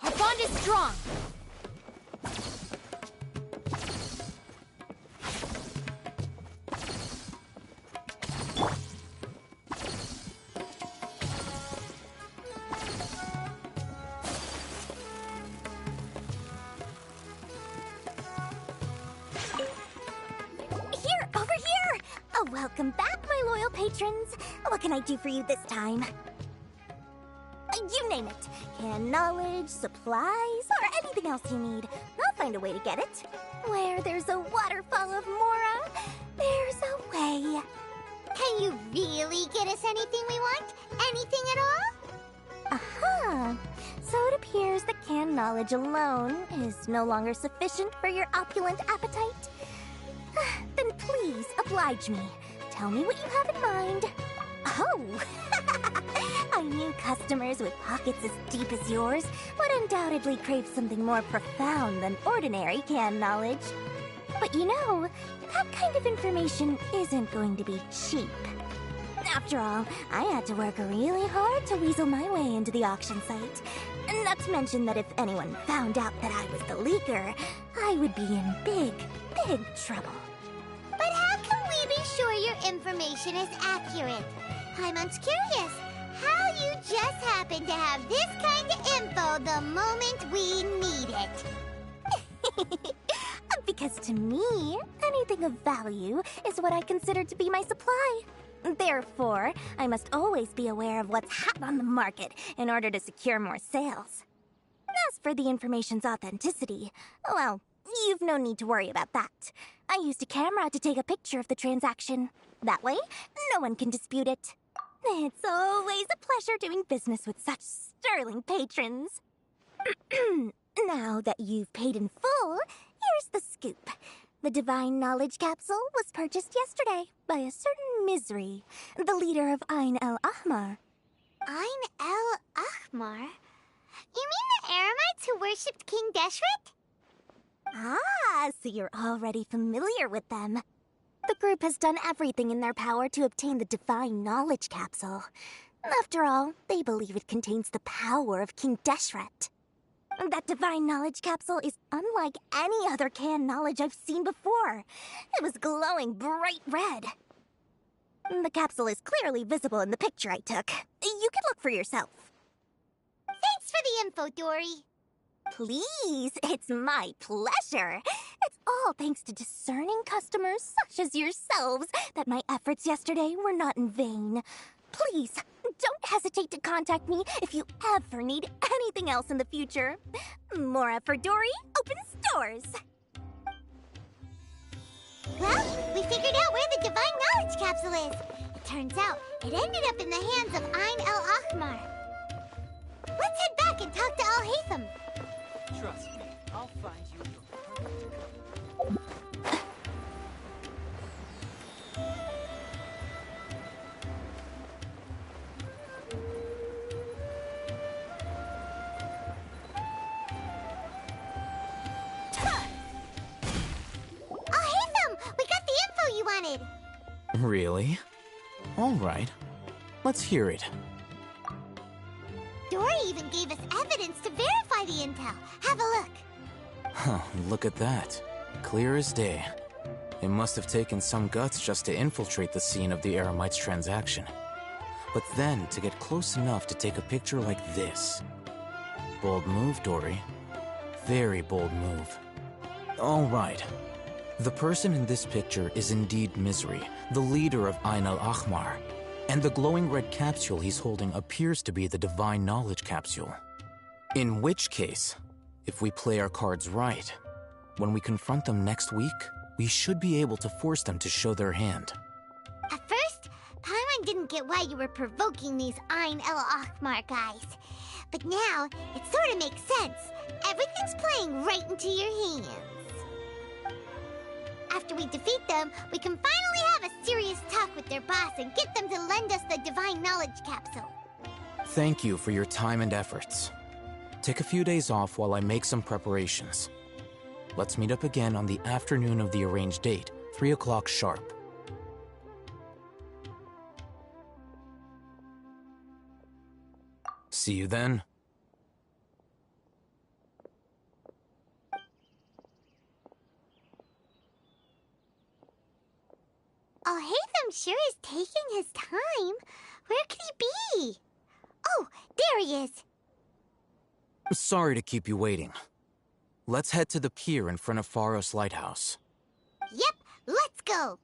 Our bond is strong. Here, over here! Oh, welcome back, my loyal patrons. What can I do for you this time? You name it. Can knowledge, supplies, or anything else you need. I'll find a way to get it. Where there's a waterfall of Mora, there's a way. Can you really get us anything we want? Anything at all? Aha! So it appears that canned knowledge alone is no longer sufficient for your opulent appetite. Then please oblige me. Tell me what you have in mind. Oh! I knew customers with pockets as deep as yours would undoubtedly crave something more profound than ordinary canned knowledge. But you know, that kind of information isn't going to be cheap. After all, I had to work really hard to weasel my way into the auction site. Not to mention that if anyone found out that I was the leaker, I would be in big, big trouble. But how can we be sure your information is accurate? Paimon's curious how you just happen to have this kind of info the moment we need it. Because to me, anything of value is what I consider to be my supply. Therefore, I must always be aware of what's hot on the market in order to secure more sales. As for the information's authenticity, well, you've no need to worry about that. I used a camera to take a picture of the transaction. That way, no one can dispute it. It's always a pleasure doing business with such sterling patrons. Now that you've paid in full, here's the scoop. The Divine Knowledge Capsule was purchased yesterday by a certain Misery, the leader of Ain el Ahmar. Ain el Ahmar? You mean the Eremites who worshipped King Deshret? Ah, so you're already familiar with them. The group has done everything in their power to obtain the Divine Knowledge Capsule. After all, they believe it contains the power of King Deshret. That Divine Knowledge Capsule is unlike any other canned knowledge I've seen before. It was glowing bright red. The capsule is clearly visible in the picture I took. You can look for yourself. for the info, Dory. Please, it's my pleasure. It's all thanks to discerning customers such as yourselves that my efforts yesterday were not in vain. Please, don't hesitate to contact me if you ever need anything else in the future. Mora for Dory opens doors. Well, we figured out where the Divine Knowledge Capsule is. It turns out it ended up in the hands of Ain el-Ahmar. Let's head back and talk to Al-Haytham. Trust me, I'll find you your perfect Al-Haytham, we got the info you wanted. Really? All right. Let's hear it. Dory even gave us evidence to verify the intel. Have a look. Huh, look at that. Clear as day. It must have taken some guts just to infiltrate the scene of the Eremites transaction. But then to get close enough to take a picture like this. Bold move, Dory. Very bold move. All right. The person in this picture is indeed Misery, the leader of Ain al-Ahmar. And the glowing red capsule he's holding appears to be the Divine Knowledge Capsule. In which case, if we play our cards right, when we confront them next week, we should be able to force them to show their hand. At first, Paimon didn't get why you were provoking these Ain el-Ahmar guys. But now, it sort of makes sense. Everything's playing right into your hands. After we defeat them, we can finally have a serious talk with their boss and get them to lend us the Divine Knowledge Capsule. Thank you for your time and efforts. Take a few days off while I make some preparations. Let's meet up again on the afternoon of the arranged date, 3 o'clock sharp. See you then. Al-Haytham sure is taking his time. Where could he be? Oh, there he is. Sorry to keep you waiting. Let's head to the pier in front of Pharos Lighthouse. Yep, let's go.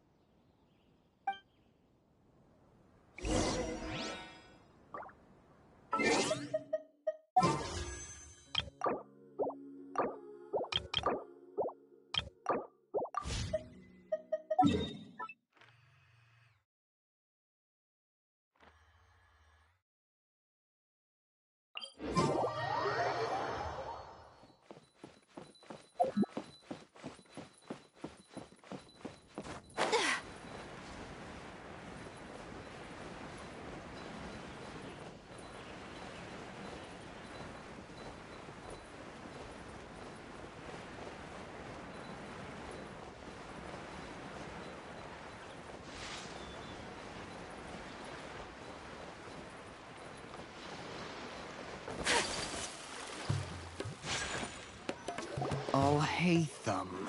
Al-Haytham.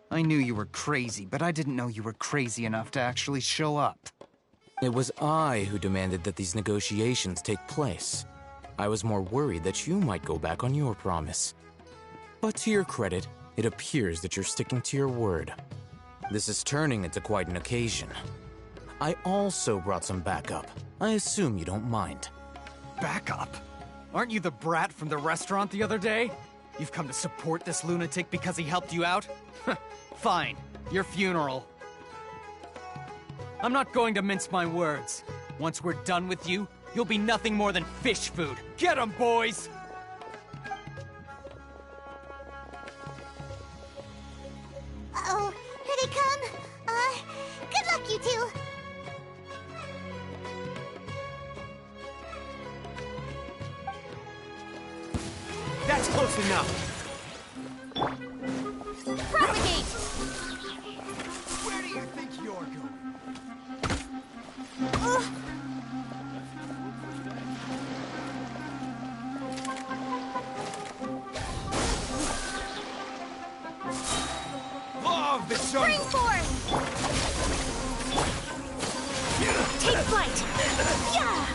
I knew you were crazy, but I didn't know you were crazy enough to actually show up. It was I who demanded that these negotiations take place. I was more worried that you might go back on your promise. But to your credit, it appears that you're sticking to your word. This is turning into quite an occasion. I also brought some backup. I assume you don't mind. Backup? Aren't you the brat from the restaurant the other day? You've come to support this lunatic because he helped you out? Fine, your funeral. I'm not going to mince my words. Once we're done with you, you'll be nothing more than fish food. Get 'em, boys! Uh-oh, here they come. Good luck, you two. That's close enough. Propagate! Where do you think you're going? Law of the Spring jungle! forth! Take flight! Yeah!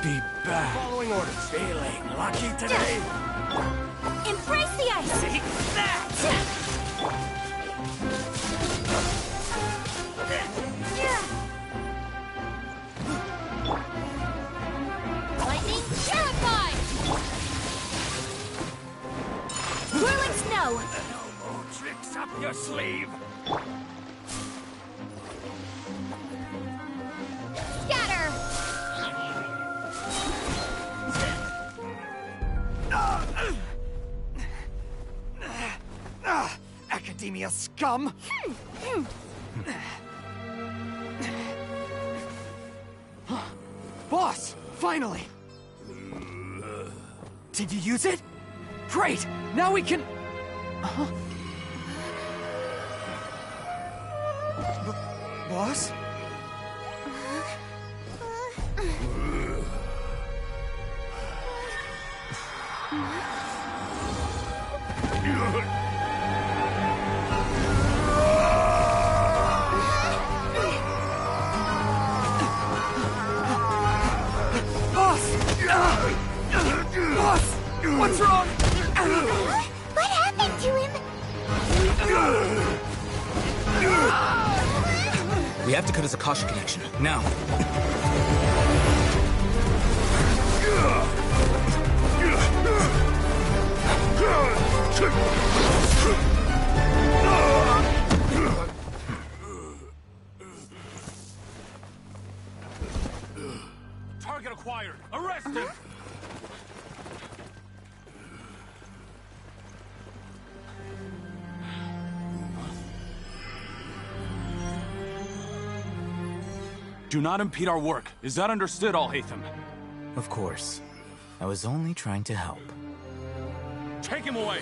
be back. Following orders. Feeling lucky today? Embrace the ice! See that? Lightning, terrified! Whirling snow! No more tricks up your sleeve. Scatter! Academia scum! Boss! Finally! Did you use it? Great! Now we can... Boss? Boss! What's wrong? What happened to him? We have to cut his Akasha connection, now. Target acquired. Arrested. Do not impede our work. Is that understood, Al-Haytham? Of course. I was only trying to help. Take him away!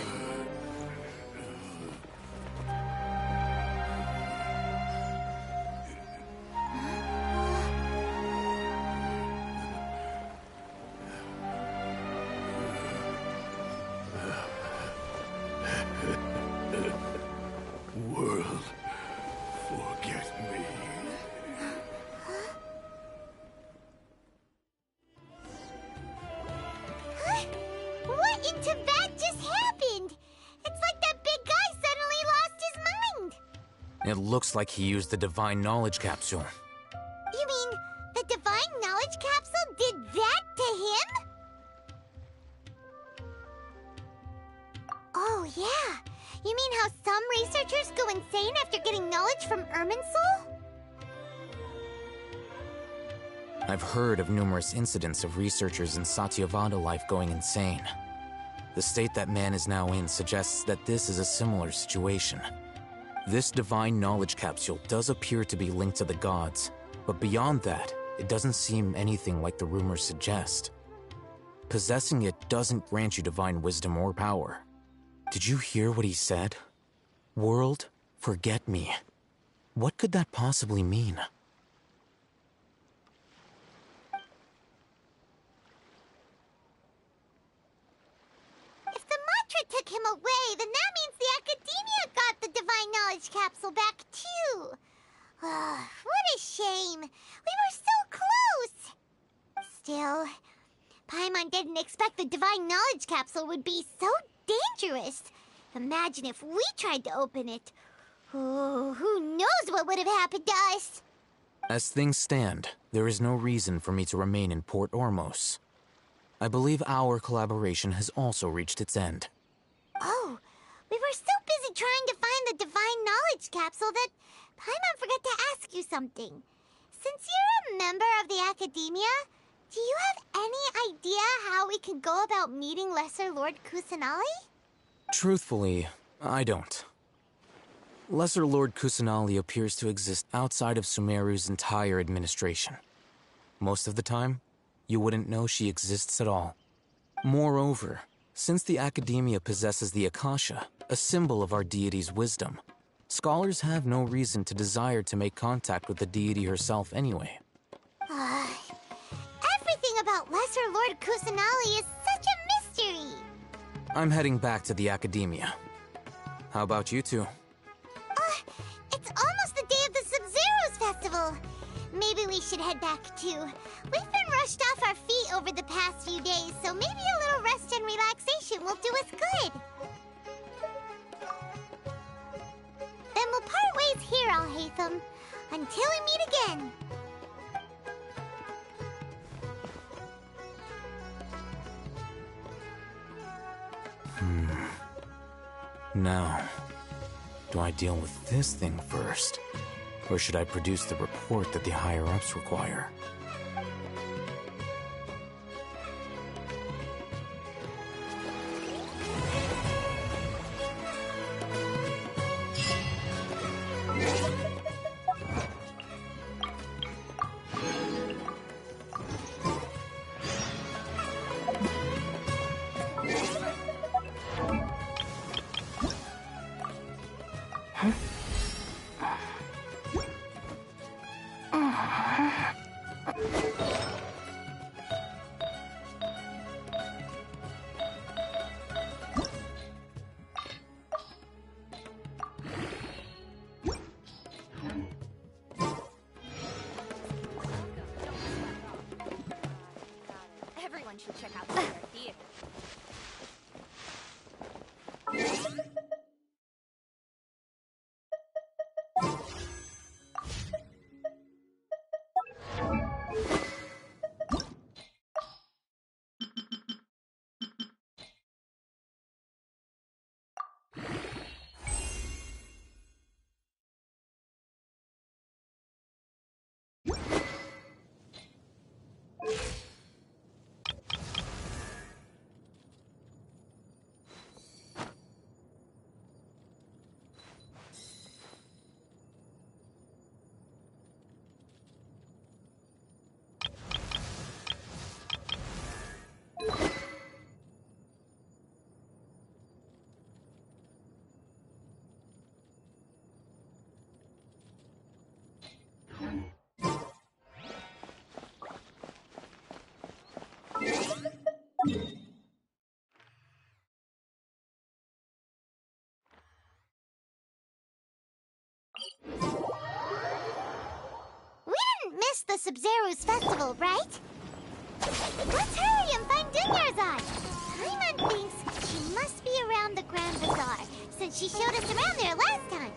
World, forget me. What in Tibet just happened? It's like that big guy suddenly lost his mind. It looks like he used the Divine Knowledge Capsule. You mean the Divine Knowledge Capsule did that to him? Oh, yeah. You mean how some researchers go insane after getting knowledge from Irminsul? I've heard of numerous incidents of researchers in Satyavada life going insane. The state that man is now in suggests that this is a similar situation. This Divine Knowledge Capsule does appear to be linked to the gods, but beyond that, it doesn't seem anything like the rumors suggest. Possessing it doesn't grant you divine wisdom or power. Did you hear what he said? World, forget me. What could that possibly mean? If the mantra took him away, then that means the Academia got the Divine Knowledge Capsule back, too. What a shame. We were so close. Still, Paimon didn't expect the Divine Knowledge Capsule would be so dangerous. Imagine if we tried to open it. Oh, who knows what would have happened to us? As things stand, there is no reason for me to remain in Port Ormos. I believe our collaboration has also reached its end. Oh, we were so busy trying to find the Divine Knowledge Capsule that Paimon forgot to ask you something. Since you're a member of the Academia, do you have any idea how we can go about meeting Lesser Lord Kusanali? Truthfully, I don't. Lesser Lord Kusanali appears to exist outside of Sumeru's entire administration. Most of the time, you wouldn't know she exists at all. Moreover, since the Academia possesses the Akasha, a symbol of our deity's wisdom, scholars have no reason to desire to make contact with the deity herself anyway. Everything about Lesser Lord Kusanali is such a mystery! I'm heading back to the Academia. How about you two? It's almost the day of the Sub-Zeros Festival. maybe we should head back too. We've been rushed off our feet over the past few days, so maybe a little rest and relaxation will do us good. Then we'll part ways here, Alhaitham, until we meet again. Now, do I deal with this thing first? Or should I produce the report that the higher-ups require? Everyone should check out their theater. We didn't miss the Sumeru's festival, right? Let's hurry and find Dunyarzad. Paimon thinks she must be around the Grand Bazaar, since she showed us around there last time.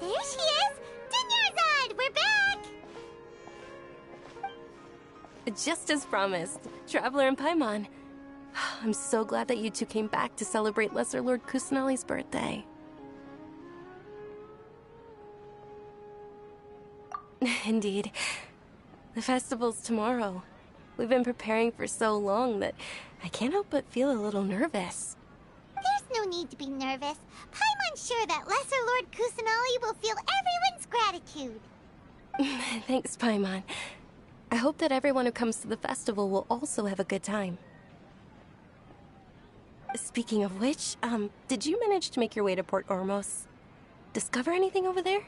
There she is! Dunyarzad, we're back! Just as promised, Traveler and Paimon. I'm so glad that you two came back to celebrate Lesser Lord Kusanali's birthday. Indeed. The festival's tomorrow. We've been preparing for so long that I can't help but feel a little nervous. There's no need to be nervous. Paimon's sure that Lesser Lord Kusanali will feel everyone's gratitude. Thanks, Paimon. I hope that everyone who comes to the festival will also have a good time. Speaking of which, did you manage to make your way to Port Ormos? Discover anything over there?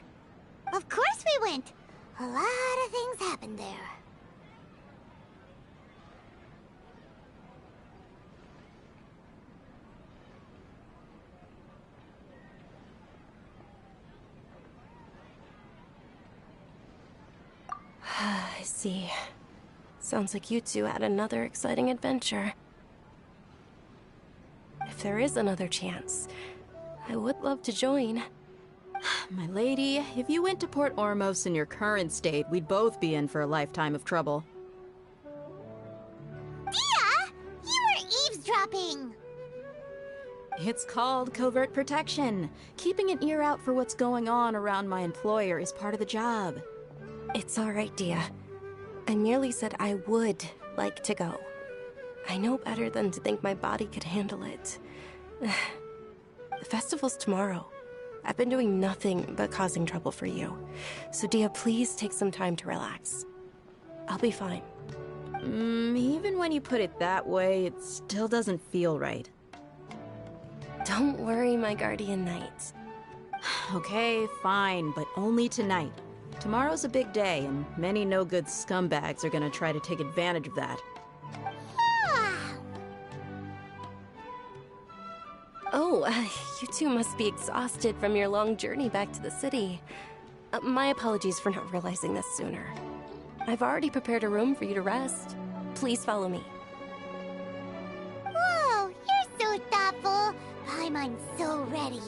Of course we went. A lot of things happened there. I see. Sounds like you two had another exciting adventure. If there is another chance, I would love to join. My lady, if you went to Port Ormos in your current state, we'd both be in for a lifetime of trouble. Dia! You were eavesdropping! It's called covert protection. Keeping an ear out for what's going on around my employer is part of the job. It's all right, Dia. I merely said I would like to go. I know better than to think my body could handle it. The festival's tomorrow. I've been doing nothing but causing trouble for you. So Dia, please take some time to relax. I'll be fine. Even when you put it that way, it still doesn't feel right. Don't worry, my guardian knight. Okay, fine, but only tonight. Tomorrow's a big day, and many no-good scumbags are gonna try to take advantage of that. Oh, you two must be exhausted from your long journey back to the city. My apologies for not realizing this sooner. I've already prepared a room for you to rest. Please follow me. Whoa, you're so thoughtful. Paimon's so ready.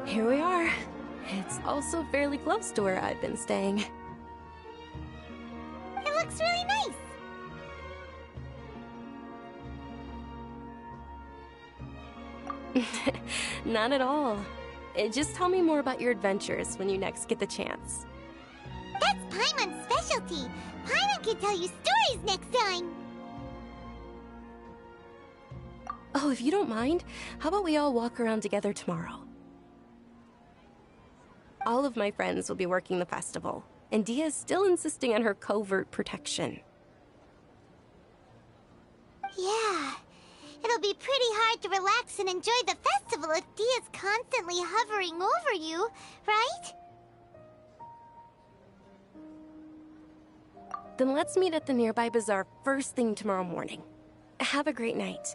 Here we are. It's also fairly close to where I've been staying. It looks really nice. Not at all. Just tell me more about your adventures when you next get the chance. That's Paimon's specialty. Paimon can tell you stories next time. Oh, if you don't mind, how about we all walk around together tomorrow? All of my friends will be working the festival, and Dia's still insisting on her covert protection. Yeah, it'll be pretty hard to relax and enjoy the festival if Dia's constantly hovering over you, right? Then let's meet at the nearby bazaar first thing tomorrow morning. Have a great night.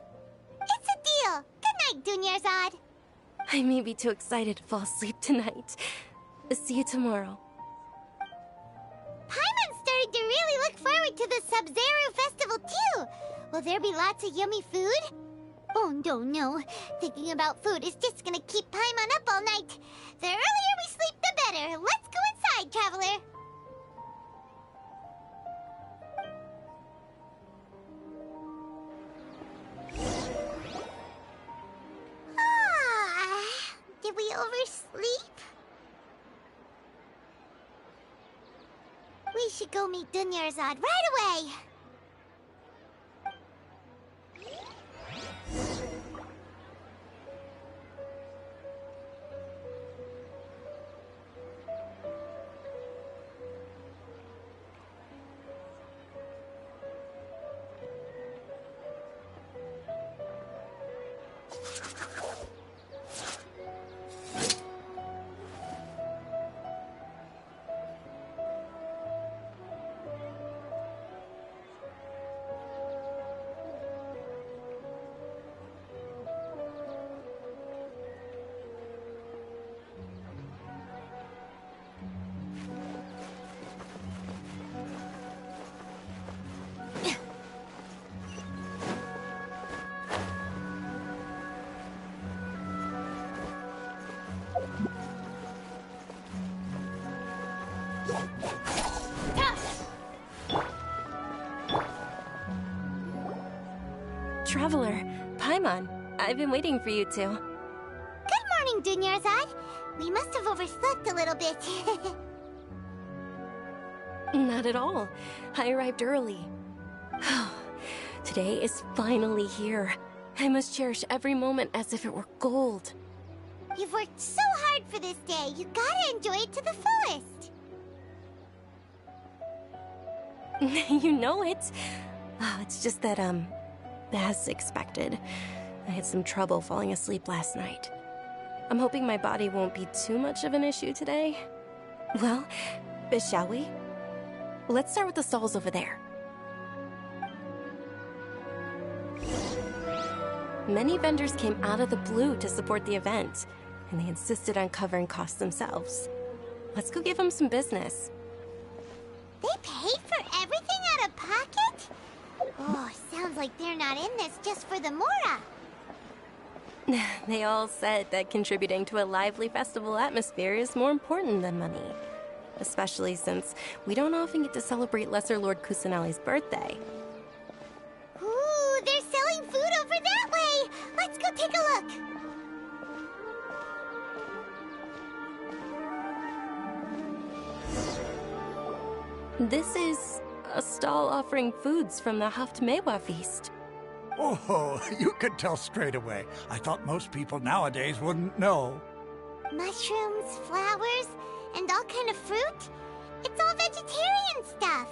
It's a deal. Good night, Dunyarzad. I may be too excited to fall asleep tonight. See you tomorrow. Paimon's starting to really look forward to the Sub-Zero festival too. Will there be lots of yummy food? Oh no. Thinking about food is just gonna keep Paimon up all night. The earlier we sleep, the better. Let's go inside, traveler. Did we oversleep? We should go meet Dunyarzad right away. Traveler. Paimon, I've been waiting for you two. Good morning, Dunyarzad. We must have overslept a little bit. Not at all. I arrived early. Today is finally here. I must cherish every moment as if it were gold. You've worked so hard for this day. You gotta enjoy it to the fullest. You know it. Oh, it's just that, as expected, I had some trouble falling asleep last night. I'm hoping my body won't be too much of an issue today. Well, shall we? Let's start with the stalls over there. Many vendors came out of the blue to support the event, and they insisted on covering costs themselves. Let's go give them some business. They paid for everything out of pocket? Oh, sounds like they're not in this just for the Mora. They all said that contributing to a lively festival atmosphere is more important than money. Especially since we don't often get to celebrate Lesser Lord Kusanali's birthday. Ooh, they're selling food over that way! Let's go take a look! This is a stall offering foods from the Haftmewa feast. Oh, you could tell straight away. I thought most people nowadays wouldn't know. Mushrooms, flowers, and all kind of fruit? It's all vegetarian stuff.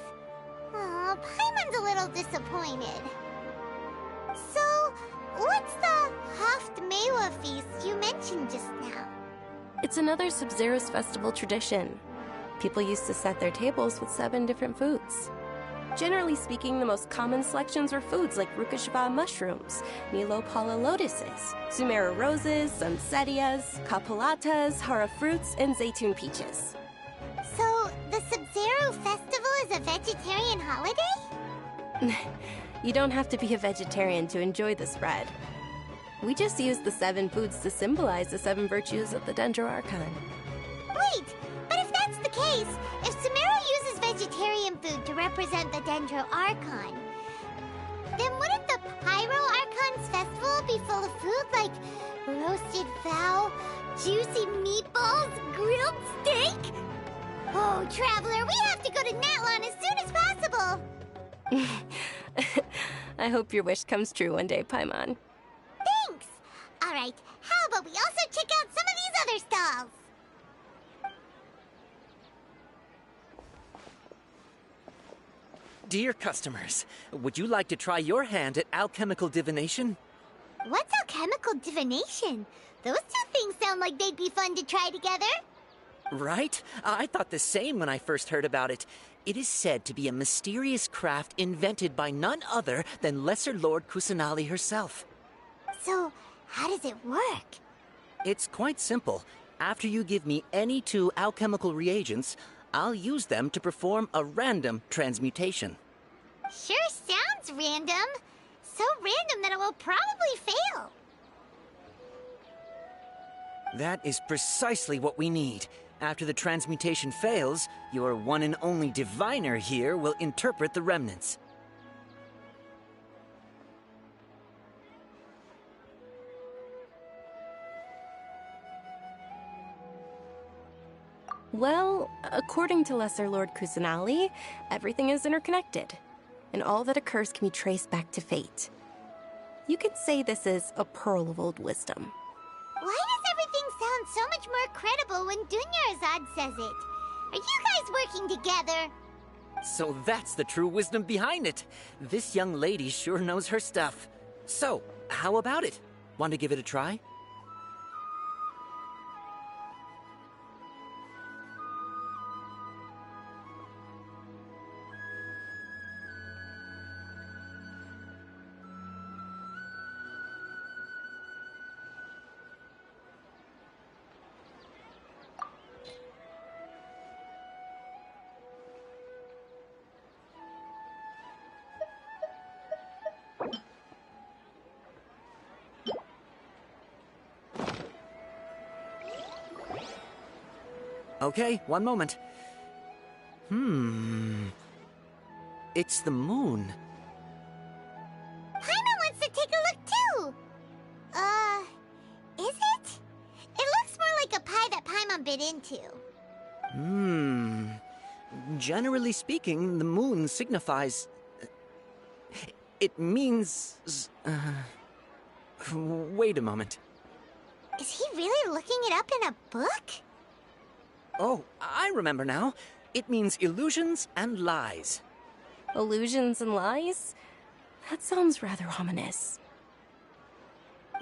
Oh, Paimon's a little disappointed. So, what's the Haftmewa feast you mentioned just now? It's another Sub-Zero's festival tradition. People used to set their tables with 7 different foods. Generally speaking, the most common selections were foods like Rukashaba mushrooms, Nilopala lotuses, Sumeru roses, Sunsetias, Kapalatas, Hara fruits, and Zaytun peaches. So, the Sub-Zero festival is a vegetarian holiday? You don't have to be a vegetarian to enjoy the spread. We just use the 7 foods to symbolize the 7 virtues of the Dendro Archon. Wait, but if that's the case, if Sumeru uses vegetarian food to represent the Dendro Archon, then wouldn't the Pyro Archon's festival be full of food like roasted fowl, juicy meatballs, grilled steak? Oh, Traveler, we have to go to Natlan as soon as possible! I hope your wish comes true one day, Paimon. Thanks! Alright, how about we also check out some of these other stalls? Dear customers, would you like to try your hand at alchemical divination? What's alchemical divination? Those two things sound like they'd be fun to try together. Right? I thought the same when I first heard about it. It is said to be a mysterious craft invented by none other than Lesser Lord Kusanali herself. So, how does it work? It's quite simple. After you give me any 2 alchemical reagents, I'll use them to perform a random transmutation. Sure sounds random. So random that it will probably fail. That is precisely what we need. After the transmutation fails, your one and only diviner here will interpret the remnants. Well, according to Lesser Lord Kusanali, everything is interconnected, and all that occurs can be traced back to fate. You could say this is a pearl of old wisdom. Why does everything sound so much more credible when Dunyarzad says it? Are you guys working together? So that's the true wisdom behind it. This young lady sure knows her stuff. So, how about it? Want to give it a try? Okay, one moment. It's the moon. Paimon wants to take a generally speaking, the moon signifies... It means... Wait a moment. Is he really looking it up in a book? Oh, I remember now. It means illusions and lies. Illusions and lies? That sounds rather ominous.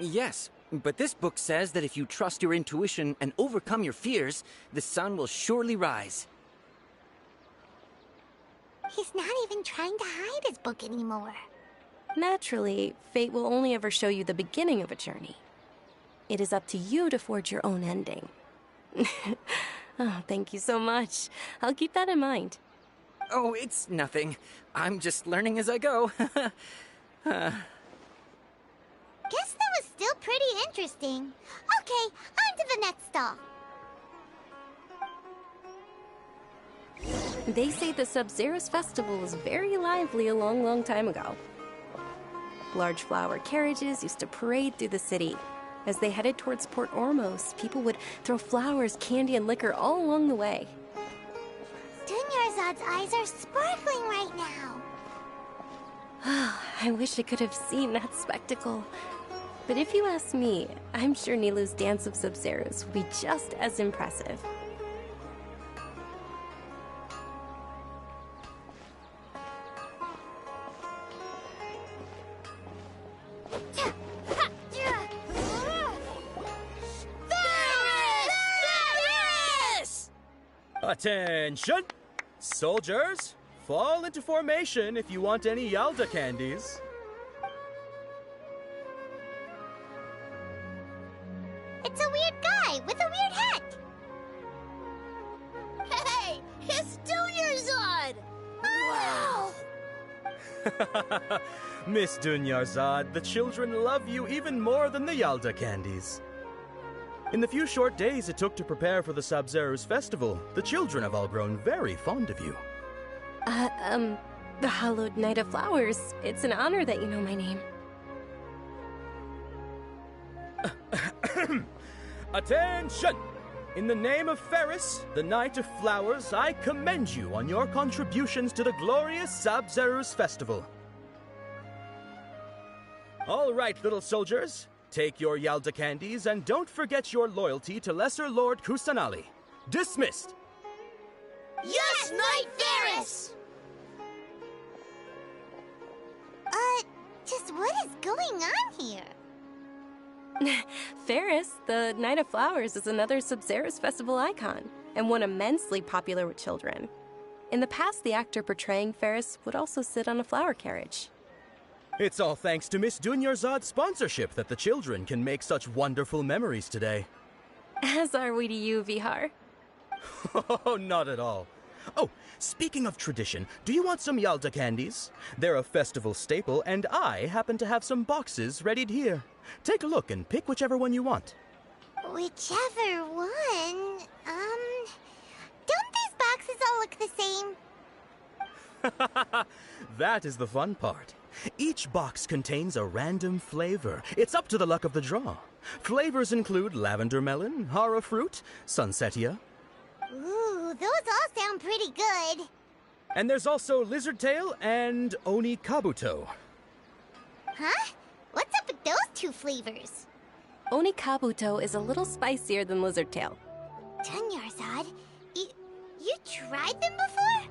Yes, but this book says that if you trust your intuition and overcome your fears, the sun will surely rise. He's not even trying to hide his book anymore. Naturally, fate will only ever show you the beginning of a journey. It is up to you to forge your own ending. Oh, thank you so much. I'll keep that in mind. Oh, it's nothing. I'm just learning as I go. Guess that was still pretty interesting. Okay, on to the next stall. They say the Sub-Zero's festival was very lively a long, long time ago. Large flower carriages used to parade through the city. As they headed towards Port Ormos, people would throw flowers, candy, and liquor all along the way. Dunyarzad's eyes are sparkling right now. I wish I could have seen that spectacle. But if you ask me, I'm sure Nilou's dance of Sub-Zeros will be just as impressive. Attention! Soldiers, fall into formation if you want any Yalda candies. It's a weird guy with a weird hat. Hey, it's Dunyarzad! Wow! Miss Dunyarzad, the children love you even more than the Yalda candies. In the few short days it took to prepare for the Sub-Zero's festival, the children have all grown very fond of you. The Hallowed Knight of Flowers. It's an honor that you know my name. Attention! In the name of Ferris, the Knight of Flowers, I commend you on your contributions to the glorious Sub-Zero's festival. All right, little soldiers. Take your Yalda candies and don't forget your loyalty to Lesser Lord Kusanali. Dismissed! Yes, Knight Ferris! Just what is going on here? Ferris, the Knight of Flowers, is another Sub-Zero's festival icon, and one immensely popular with children. In the past, the actor portraying Ferris would also sit on a flower carriage. It's all thanks to Miss Dunyarzad's sponsorship that the children can make such wonderful memories today. As are we to you, Vihar. Oh, not at all. Oh, speaking of tradition, do you want some Yalda candies? They're a festival staple, and I happen to have some boxes readied here. Take a look and pick whichever one you want. Whichever one? Don't these boxes all look the same? That is the fun part. Each box contains a random flavor. It's up to the luck of the draw. Flavors include lavender melon, hara fruit, sunsetia. Ooh, those all sound pretty good. And there's also lizard tail and oni kabuto. Huh? What's up with those two flavors? Oni kabuto is a little spicier than lizard tail. Dunyarzad, you tried them before?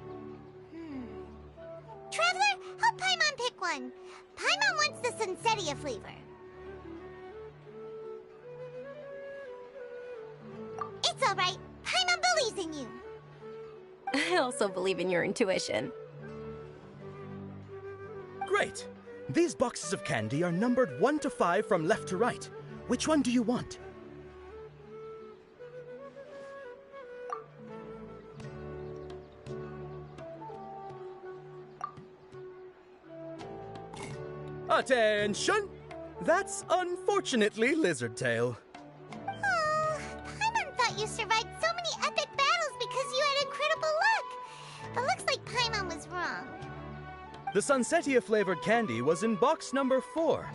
Traveler, help Paimon pick one. Paimon wants the sunsetia flavor. It's all right. Paimon believes in you. I also believe in your intuition. Great. These boxes of candy are numbered 1 to 5 from left to right. Which one do you want? Attention! That's unfortunately lizard tail. Oh, Paimon thought you survived so many epic battles because you had incredible luck. But looks like Paimon was wrong. The sunsetia flavored candy was in box number 4.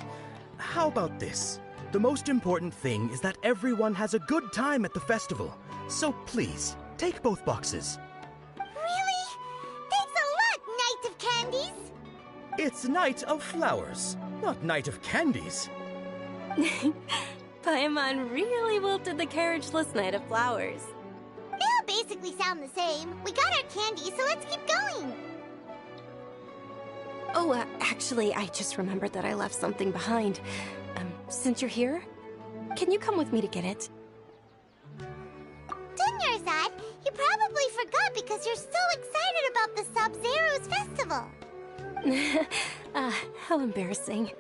How about this? The most important thing is that everyone has a good time at the festival. So please, take both boxes. Really? It's Night of Flowers, not Night of Candies. Paimon really wilted the carriageless Night of Flowers. They all basically sound the same. We got our candy, so let's keep going. Oh, actually, I just remembered that I left something behind. Since you're here, can you come with me to get it? Dunyarzad, you probably forgot because you're so excited about the Sub-Zero's festival. How embarrassing.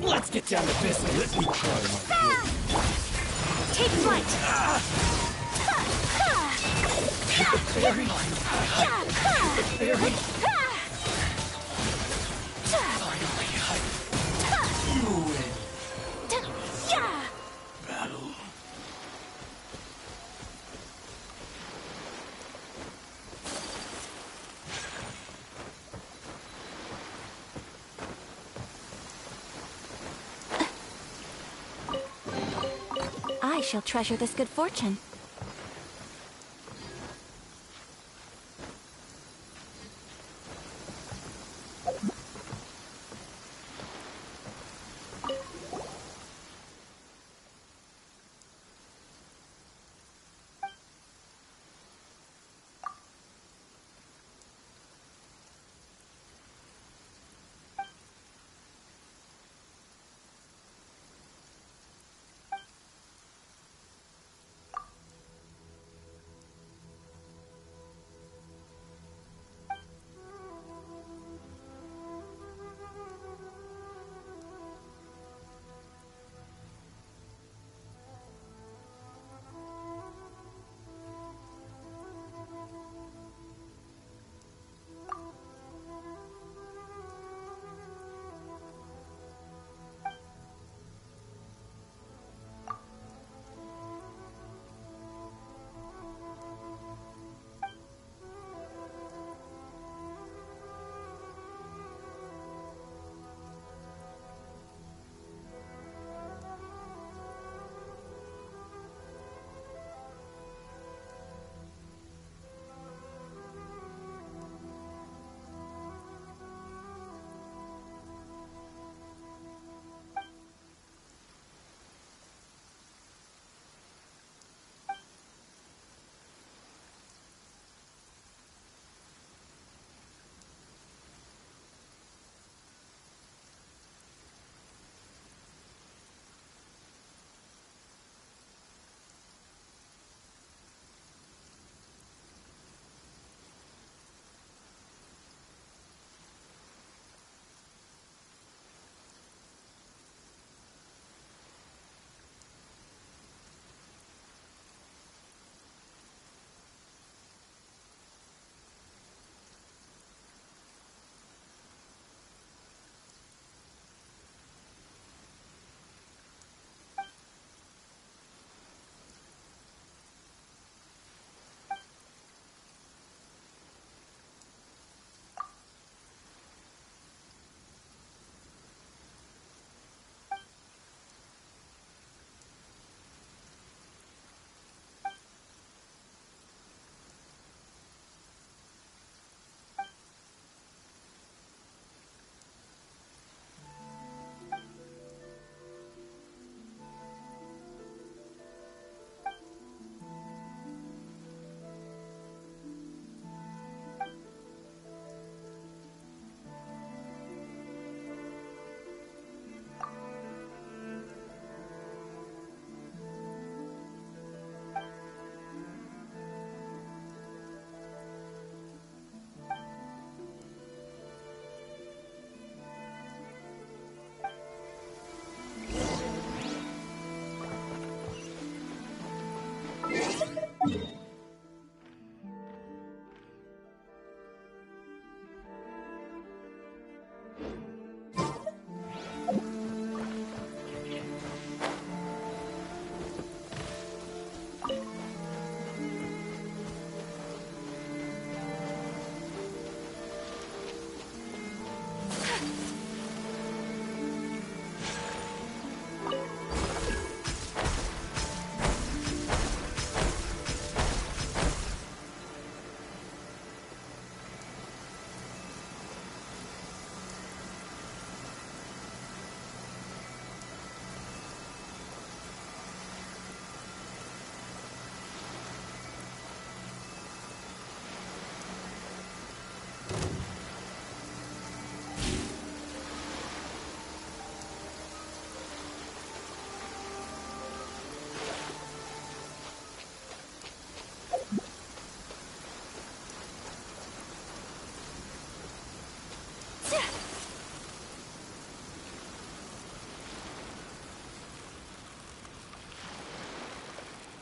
Let's get down to business. Let me try. Take flight! Fairy! Fairy! Finally, you win. Battle. I shall treasure this good fortune.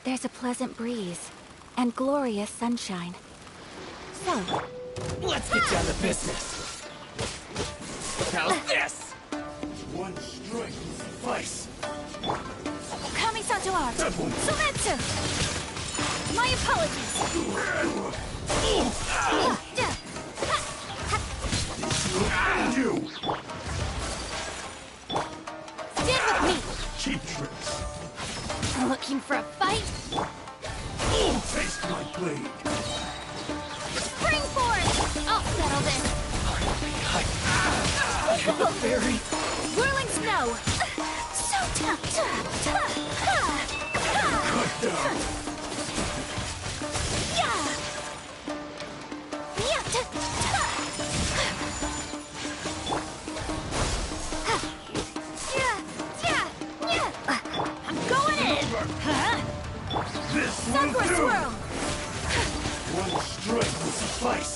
There's a pleasant breeze and glorious sunshine. So, let's get down to business. How's this? One strike will suffice. Kami-sato art! Sumetsu! My apologies! You! Stand with me! Cheap tricks! Looking for a fight? Taste my blade! Spring forth! I'll settle this! Very Whirling snow! So tough! cut down! I'm going in! This Sakura will do! swirl! One strike will suffice!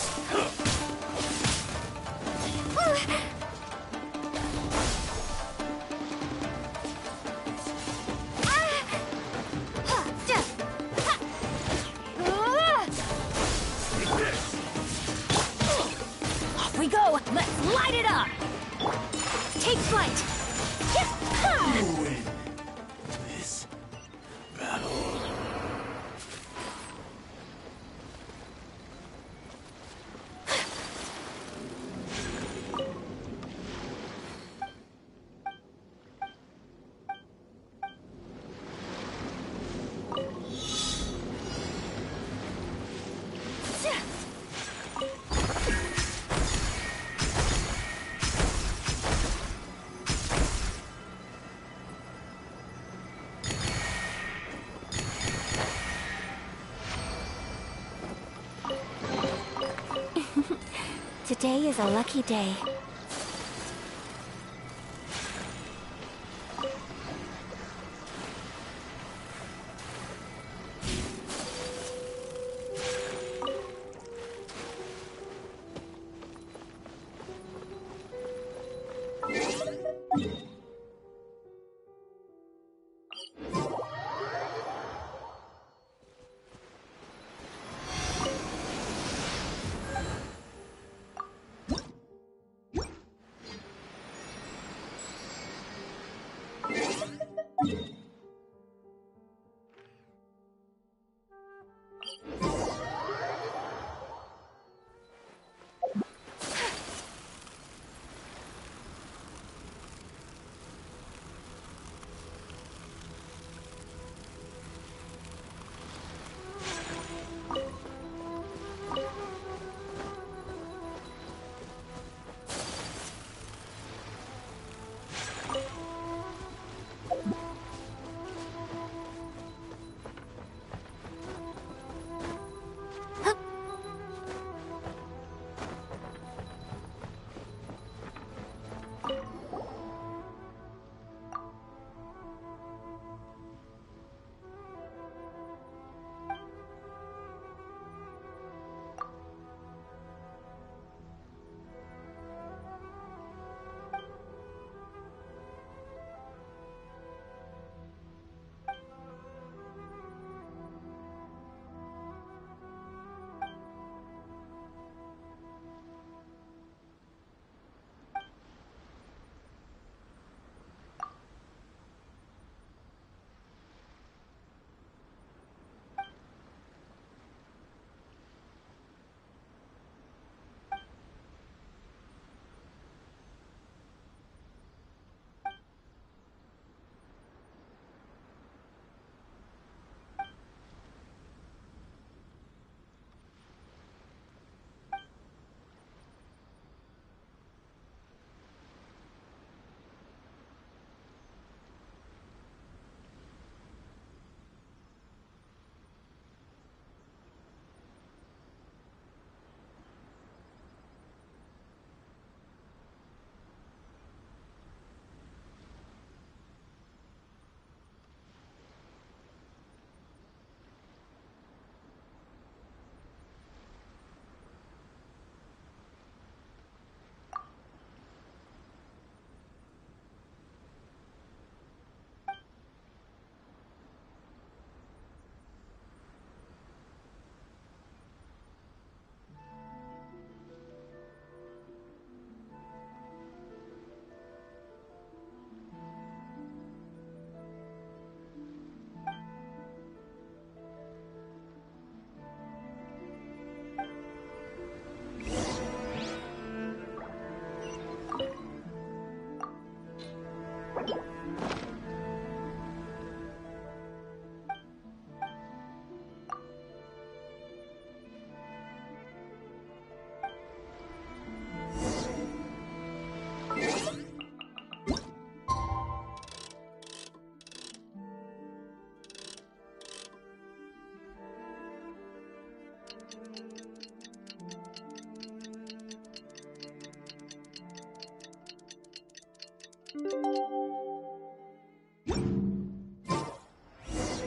Off we go! Let's light it up! Take flight! You win this battle. today is a lucky day.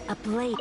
A blade.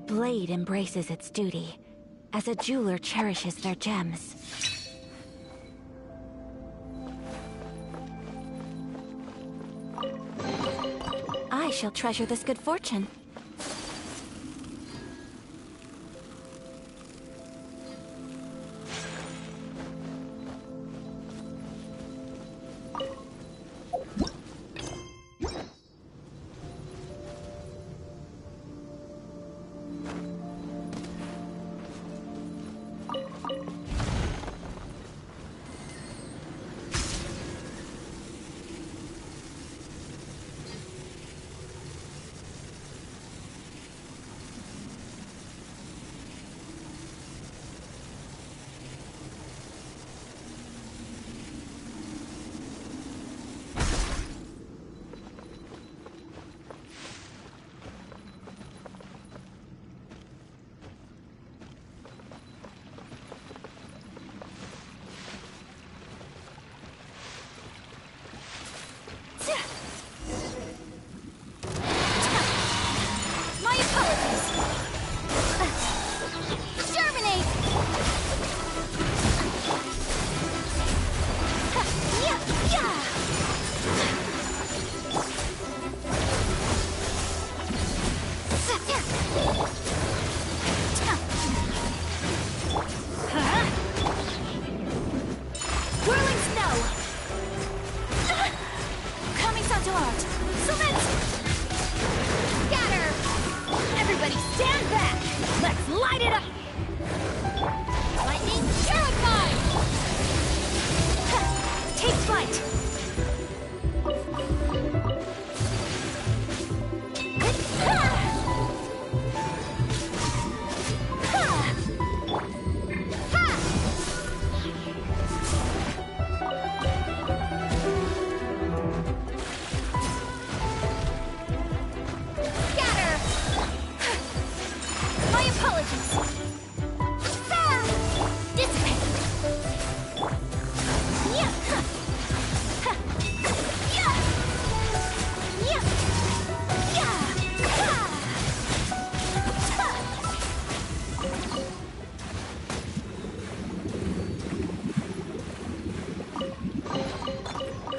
blade embraces its duty, as a jeweler cherishes their gems. I shall treasure this good fortune.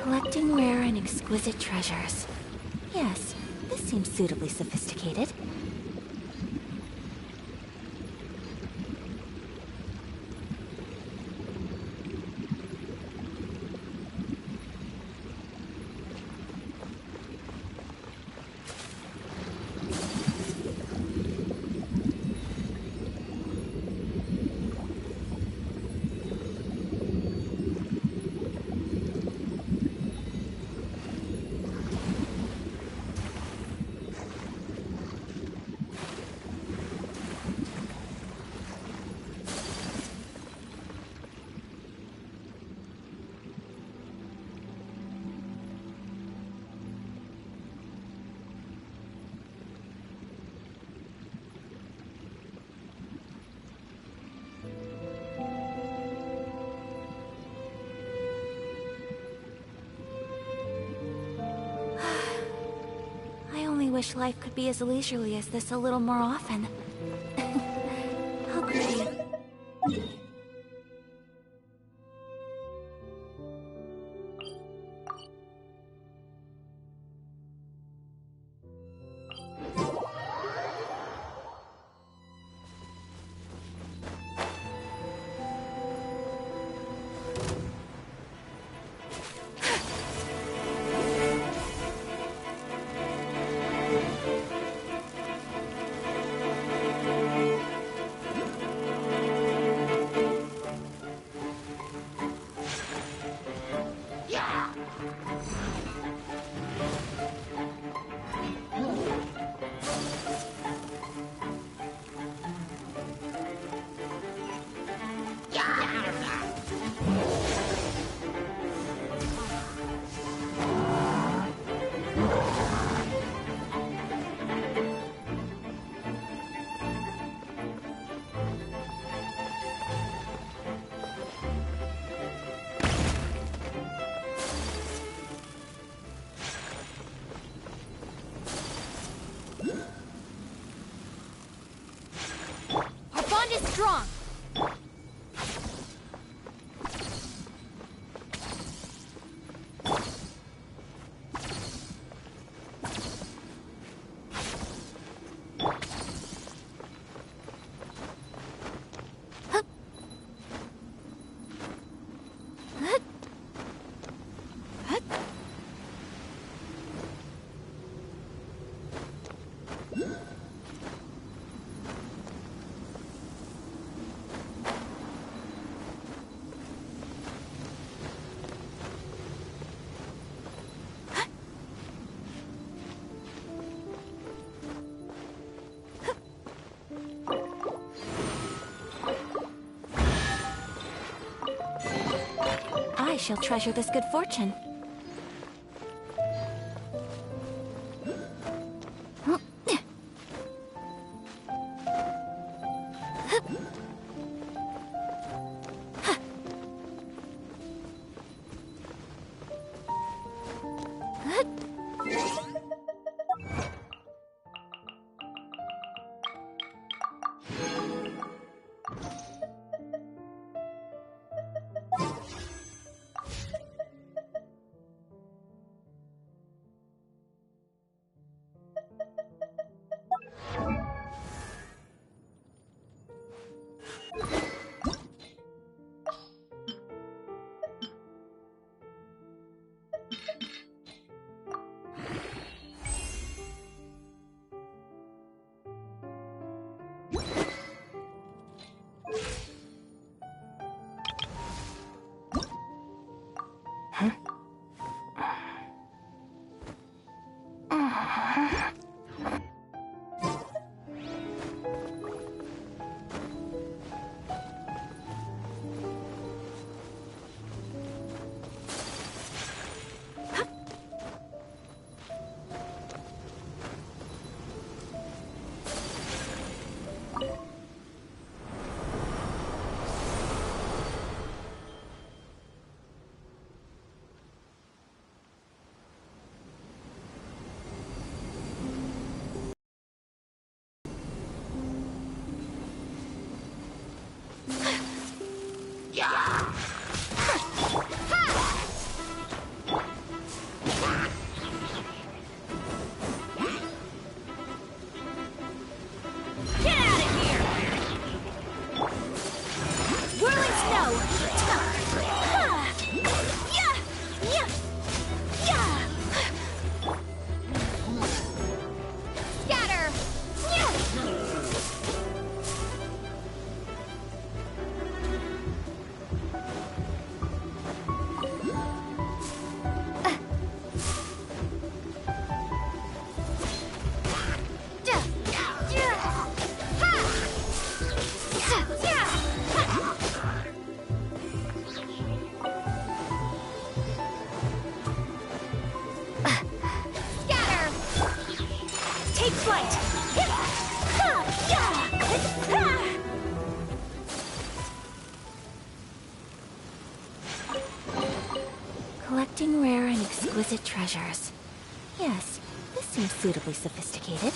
Collecting rare and exquisite treasures. Yes, this seems suitably sophisticated. I wish life could be as leisurely as this a little more often. How could you? she'll treasure this good fortune. Collecting rare and exquisite treasures. Yes, this seems suitably sophisticated.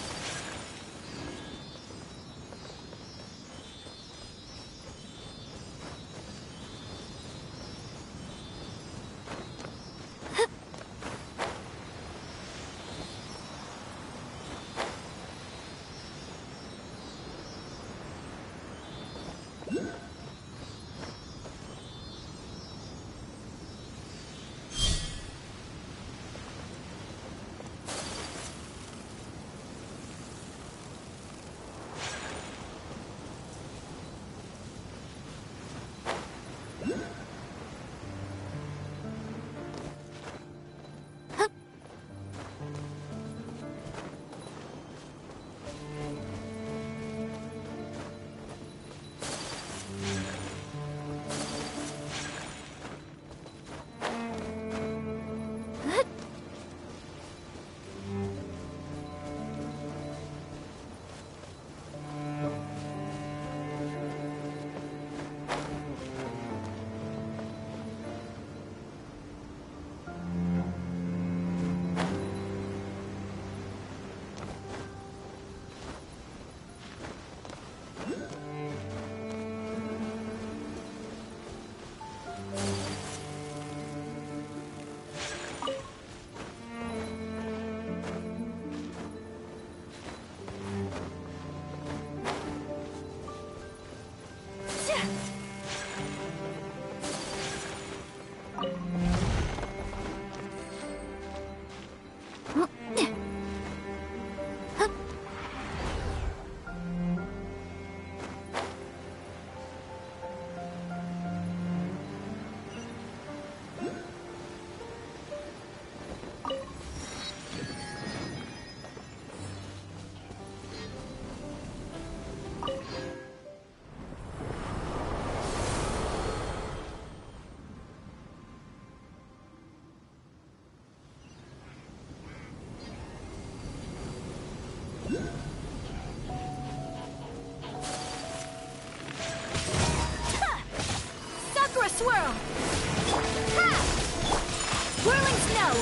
Whirling snow!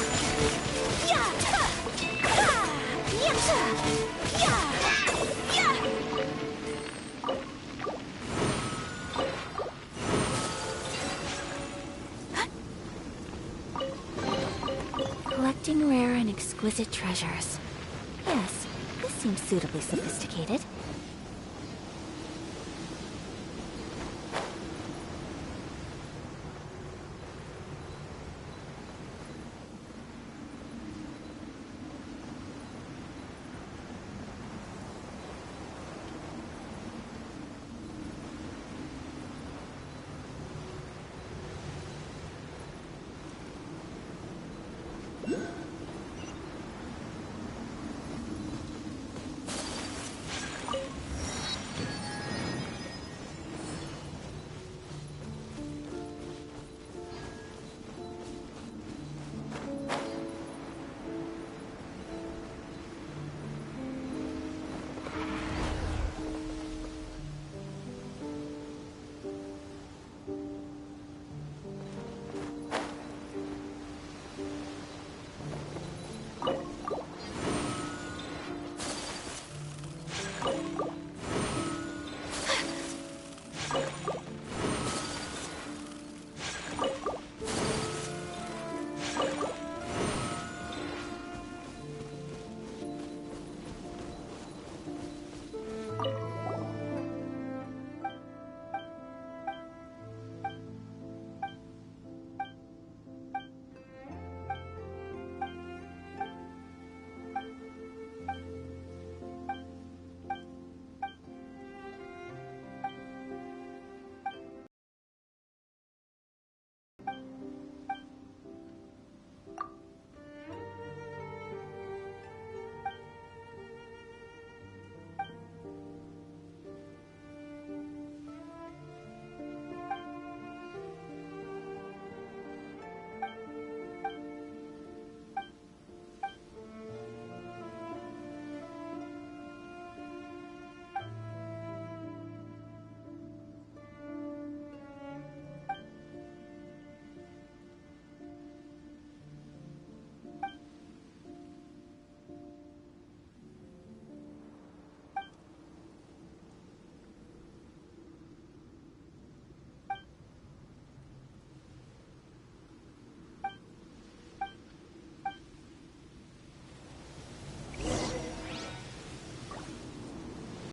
Yeah! Ha! Ha! Yacha! Yeah! Yeah! Collecting rare and exquisite treasures. Yes, this seems suitably sophisticated.